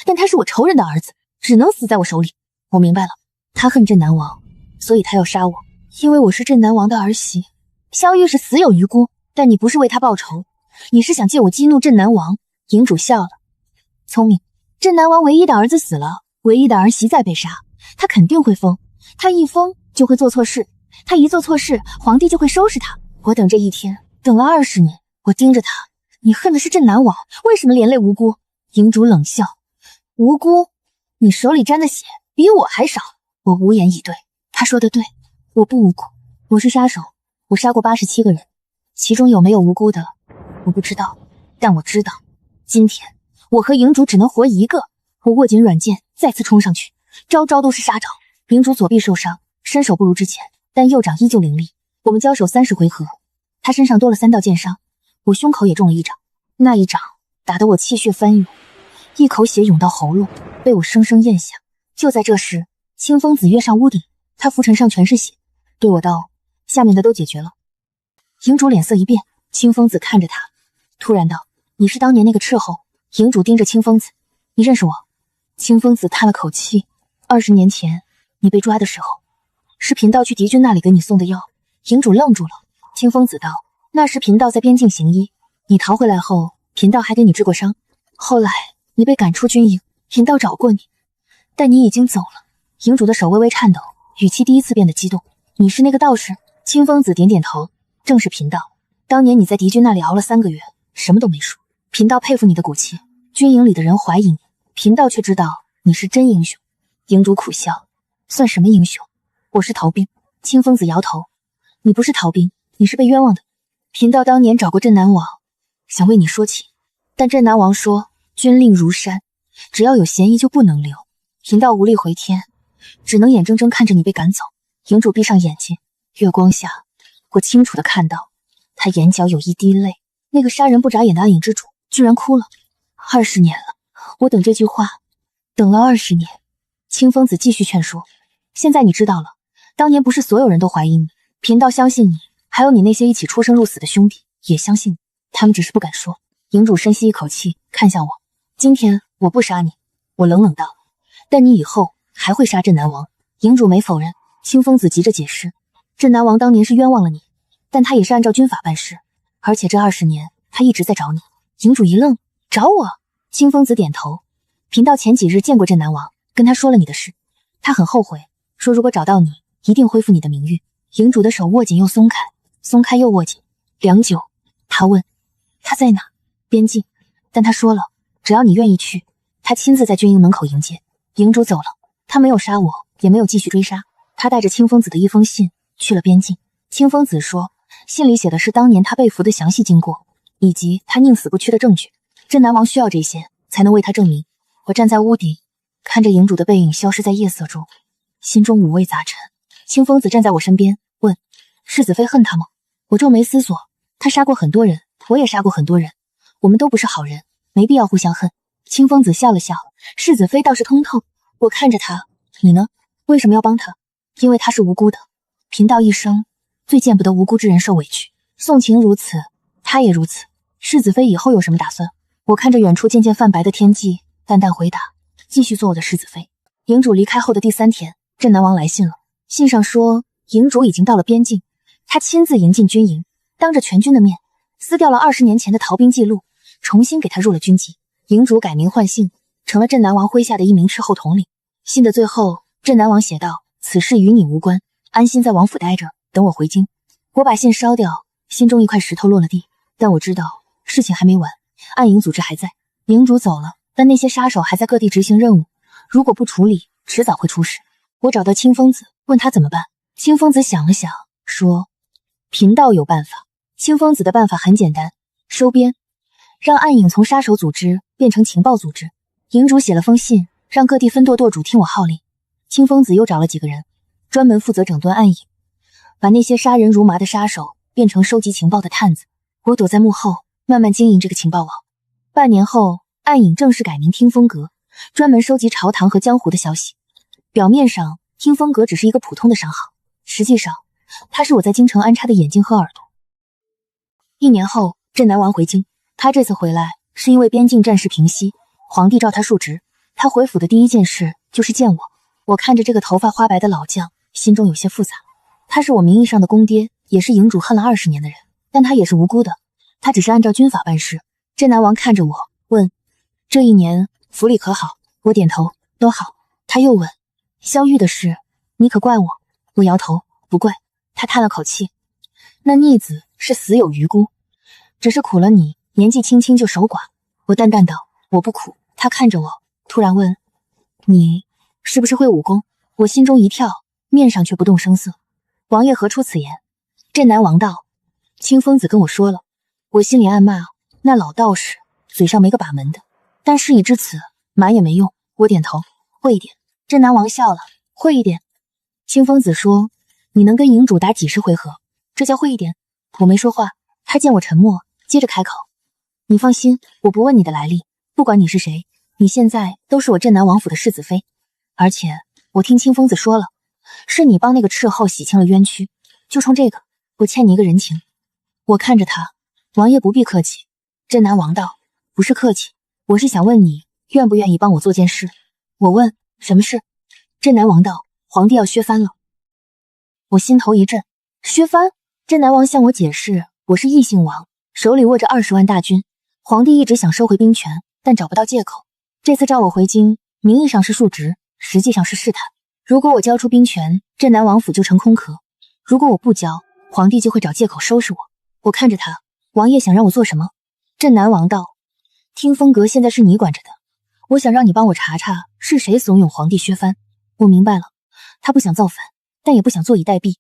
但他是我仇人的儿子，只能死在我手里。我明白了，他恨镇南王，所以他要杀我，因为我是镇南王的儿媳。萧玉是死有余辜，但你不是为他报仇，你是想借我激怒镇南王。营主笑了，聪明。镇南王唯一的儿子死了，唯一的儿媳再被杀，他肯定会疯。他一疯就会做错事，他一做错事，皇帝就会收拾他。我等这一天，等了20年。我盯着他，你恨的是镇南王，为什么连累无辜？营主冷笑，无辜？你手里沾的血比我还少。我无言以对。他说的对，我不无辜，我是杀手，我杀过87个人，其中有没有无辜的，我不知道，但我知道，今天我和营主只能活一个。我握紧软剑，再次冲上去，招招都是杀招。营主左臂受伤，身手不如之前，但右掌依旧凌厉。我们交手30回合，他身上多了3道剑伤，我胸口也中了1掌。那一掌打得我气血翻涌，一口血涌到喉咙，被我生生咽下。就在这时，清风子跃上屋顶，他拂尘上全是血，对我道：“下面的都解决了。”营主脸色一变，清风子看着他，突然道：“你是当年那个斥候？”营主盯着清风子：“你认识我？”清风子叹了口气：“20年前你被抓的时候，是贫道去敌军那里给你送的药。”营主愣住了。清风子道：“那时贫道在边境行医，你逃回来后，贫道还给你治过伤。后来你被赶出军营，贫道找过你，但你已经走了。”营主的手微微颤抖，语气第一次变得激动：“你是那个道士？”清风子点点头：“正是贫道。当年你在敌军那里熬了3个月，什么都没说。贫道佩服你的骨气，军营里的人怀疑你，贫道却知道你是真英雄。”营主苦笑：“算什么英雄？我是逃兵。”清风子摇头：“你不是逃兵，你是被冤枉的。贫道当年找过镇南王，想为你说情，但镇南王说军令如山，只要有嫌疑就不能留。贫道无力回天，只能眼睁睁看着你被赶走。”营主闭上眼睛，月光下，我清楚地看到他眼角有一滴泪。那个杀人不眨眼的暗影之主居然哭了。20年了，我等这句话等了20年。清风子继续劝说：“现在你知道了，当年不是所有人都怀疑你，贫道相信你，还有你那些一起出生入死的兄弟也相信你，他们只是不敢说。”营主深吸一口气，看向我：“今天我不杀你。”我冷冷道：“但你以后还会杀镇南王。”营主没否认。清风子急着解释：“镇南王当年是冤枉了你，但他也是按照军法办事，而且这20年他一直在找你。”营主一愣：“找我？”清风子点头：“贫道前几日见过镇南王，跟他说了你的事，他很后悔，说如果找到你，一定恢复你的名誉。”营主的手握紧又松开，松开又握紧，良久，他问他在哪？边境，但他说了，只要你愿意去，他亲自在军营门口迎接。营主走了，他没有杀我，也没有继续追杀，他带着清风子的一封信去了边境。清风子说，信里写的是当年他被俘的详细经过，以及他宁死不屈的证据。镇南王需要这些，才能为他证明。我站在屋顶，看着营主的背影消失在夜色中，心中五味杂陈。清风子站在我身边，问：世子妃恨他吗？我皱眉思索，他杀过很多人，我也杀过很多人，我们都不是好人，没必要互相恨。清风子笑了笑，世子妃倒是通透。我看着他，你呢？为什么要帮他？因为他是无辜的。贫道一生最见不得无辜之人受委屈，宋晴如此，他也如此。世子妃以后有什么打算？我看着远处渐渐泛白的天际，淡淡回答：继续做我的世子妃。营主离开后的第3天，镇南王来信了。信上说，营主已经到了边境，他亲自迎进军营，当着全军的面撕掉了20年前的逃兵记录，重新给他入了军籍。营主改名换姓，成了镇南王麾下的一名斥候统领。信的最后，镇南王写道：此事与你无关，安心在王府待着，等我回京。我把信烧掉，心中一块石头落了地。但我知道事情还没完，暗营组织还在。营主走了，但那些杀手还在各地执行任务，如果不处理，迟早会出事。我找到清风子，问他怎么办。清风子想了想，说：贫道有办法。清风子的办法很简单，收编，让暗影从杀手组织变成情报组织。营主写了封信，让各地分舵舵主听我号令。清风子又找了几个人，专门负责整顿暗影，把那些杀人如麻的杀手变成收集情报的探子。我躲在幕后，慢慢经营这个情报网。半年后，暗影正式改名听风阁，专门收集朝堂和江湖的消息。表面上，听风阁只是一个普通的商行，实际上，它是我在京城安插的眼睛和耳朵。1年后，镇南王回京，他这次回来是因为边境战事平息，皇帝召他述职。他回府的第一件事就是见我。我看着这个头发花白的老将，心中有些复杂。他是我名义上的公爹，也是营主恨了20年的人，但他也是无辜的，他只是按照军法办事。镇南王看着我，问：这1年府里可好？我点头，都好。他又问：萧玉的事，你可怪我？我摇头，不怪。他叹了口气：那逆子是死有余辜，只是苦了你年纪轻轻就守寡。我淡淡道：我不苦。他看着我，突然问：你是不是会武功？我心中一跳，面上却不动声色。王爷何出此言？镇南王道：清风子跟我说了。我心里暗骂，那老道士嘴上没个把门的，但事已至此，瞒也没用。我点头，会一点。镇南王笑了，会一点。清风子说：你能跟营主打几10回合，这叫会一点？我没说话，他见我沉默，接着开口：你放心，我不问你的来历，不管你是谁，你现在都是我镇南王府的世子妃。而且我听清风子说了，是你帮那个斥候洗清了冤屈，就冲这个，我欠你一个人情。我看着他，王爷不必客气。镇南王道：不是客气，我是想问你愿不愿意帮我做件事。我问：什么事？镇南王道：皇帝要削藩了。我心头一震，削藩？镇南王向我解释，我是异姓王，手里握着20万大军，皇帝一直想收回兵权，但找不到借口。这次召我回京，名义上是述职，实际上是试探。如果我交出兵权，镇南王府就成空壳；如果我不交，皇帝就会找借口收拾我。我看着他，王爷想让我做什么？镇南王道：听风阁现在是你管着的，我想让你帮我查查是谁怂恿皇帝削藩。我明白了，他不想造反，但也不想坐以待毙，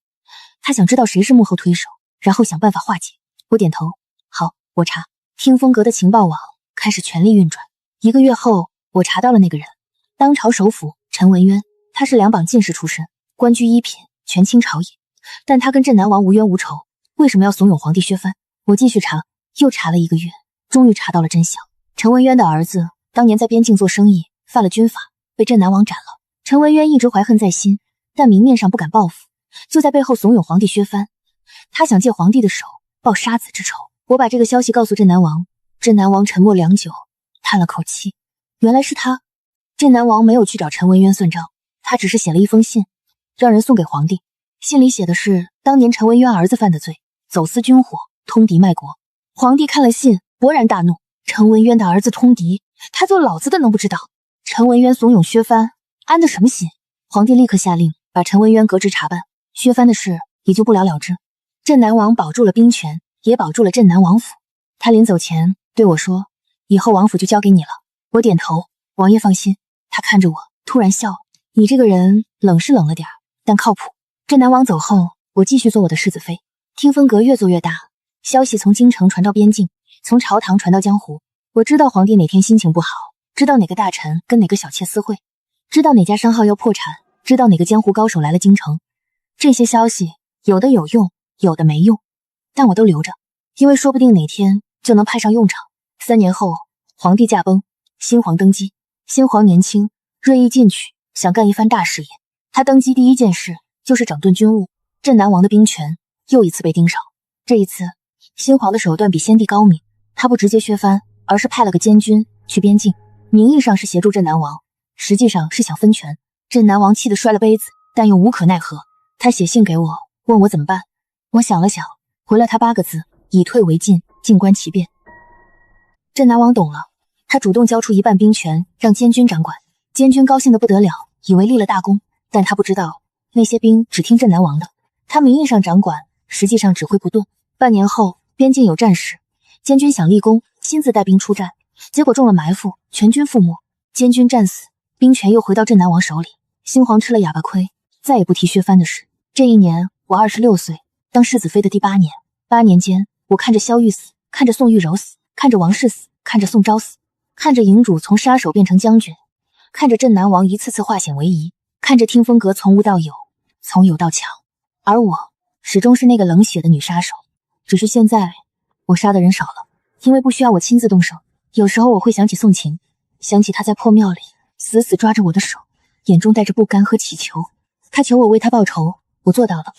他想知道谁是幕后推手，然后想办法化解。我点头，好，我查。听风阁的情报网开始全力运转。1个月后，我查到了那个人，当朝首辅陈文渊，他是2榜进士出身，官居1品，权倾朝野，但他跟镇南王无冤无仇，为什么要怂恿皇帝削藩？我继续查，又查了1个月，终于查到了真相。陈文渊的儿子当年在边境做生意，犯了军法，被镇南王斩了。陈文渊一直怀恨在心，但明面上不敢报复，就在背后怂恿皇帝削藩。他想借皇帝的手报杀子之仇。我把这个消息告诉镇南王，镇南王沉默良久，叹了口气，原来是他。镇南王没有去找陈文渊算账，他只是写了一封信，让人送给皇帝。信里写的是当年陈文渊儿子犯的罪，走私军火，通敌卖国。皇帝看了信，勃然大怒，陈文渊的儿子通敌，他做老子的能不知道？陈文渊怂恿削藩，安的什么心？皇帝立刻下令把陈文渊革职查办，削藩的事也就不了了之。镇南王保住了兵权，也保住了镇南王府。他临走前对我说，以后王府就交给你了。我点头，王爷放心。他看着我，突然笑，你这个人冷是冷了点，但靠谱。镇南王走后，我继续做我的世子妃。听风阁越做越大，消息从京城传到边境，从朝堂传到江湖。我知道皇帝哪天心情不好，知道哪个大臣跟哪个小妾私会，知道哪家商号要破产，知道哪个江湖高手来了京城。这些消息有的有用，有的没用，但我都留着，因为说不定哪天就能派上用场。3年后，皇帝驾崩，新皇登基。新皇年轻，锐意进取，想干一番大事业。他登基第一件事就是整顿军务，镇南王的兵权又一次被盯上。这一次，新皇的手段比先帝高明，他不直接削藩，而是派了个监军去边境，名义上是协助镇南王，实际上是想分权。镇南王气得摔了杯子，但又无可奈何。他写信给我，问我怎么办。我想了想，回了他8个字：以退为进，静观其变。镇南王懂了，他主动交出一半兵权让监军掌管。监军高兴得不得了，以为立了大功，但他不知道那些兵只听镇南王的，他名义上掌管，实际上指挥不动。半年后，边境有战事，监军想立功，亲自带兵出战，结果中了埋伏，全军覆没。监军战死，兵权又回到镇南王手里。新皇吃了哑巴亏，再也不提削藩的事。这一年我26岁，当世子妃的第8年。8年间，我看着萧玉死，看着宋玉柔死，看着王氏死，看着宋昭死，看着营主从杀手变成将军，看着镇南王一次次化险为夷，看着听风阁从无到有，从有到强。而我始终是那个冷血的女杀手，只是现在我杀的人少了，因为不需要我亲自动手。有时候我会想起宋晴，想起她在破庙里死死抓着我的手，眼中带着不甘和祈求。她求我为她报仇，我做到了，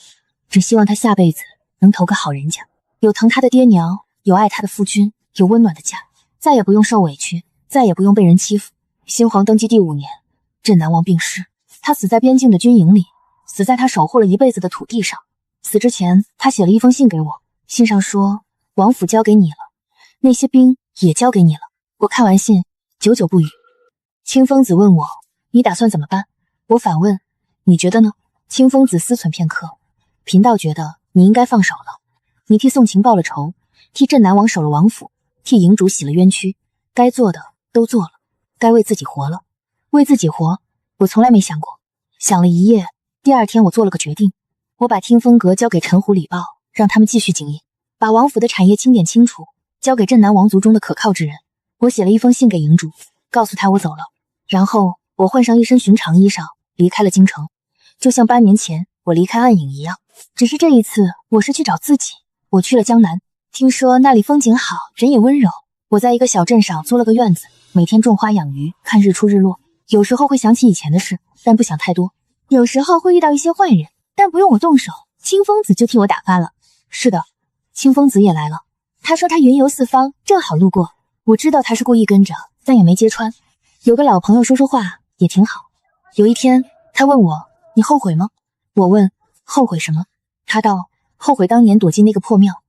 只希望她下辈子能投个好人家，有疼她的爹娘，有爱她的夫君，有温暖的家，再也不用受委屈，再也不用被人欺负。新皇登基第5年，镇南王病逝，他死在边境的军营里，死在他守护了一辈子的土地上。死之前，他写了一封信给我，信上说王府交给你了，那些兵也交给你了。我看完信，久久不语。清风子问我，你打算怎么办？我反问，你觉得呢？清风子思忖片刻，贫道觉得你应该放手了。你替宋晴报了仇，替镇南王守了王府，替营主洗了冤屈，该做的都做了，该为自己活了。为自己活，我从来没想过。想了一夜，第2天我做了个决定，我把听风阁交给陈虎礼报，让他们继续经营，把王府的产业清点清楚，交给镇南王族中的可靠之人。我写了一封信给营主，告诉他我走了，然后我换上一身寻常衣裳，离开了京城，就像8年前我离开暗影一样。只是这一次，我是去找自己。我去了江南，听说那里风景好，人也温柔。我在一个小镇上租了个院子，每天种花养鱼，看日出日落。有时候会想起以前的事，但不想太多。有时候会遇到一些坏人，但不用我动手，清风子就替我打发了。是的，清风子也来了。他说他云游四方，正好路过。我知道他是故意跟着，但也没揭穿。有个老朋友说说话也挺好。有一天，他问我，你后悔吗？我问，后悔什么？他道，后悔当年躲进那个破庙，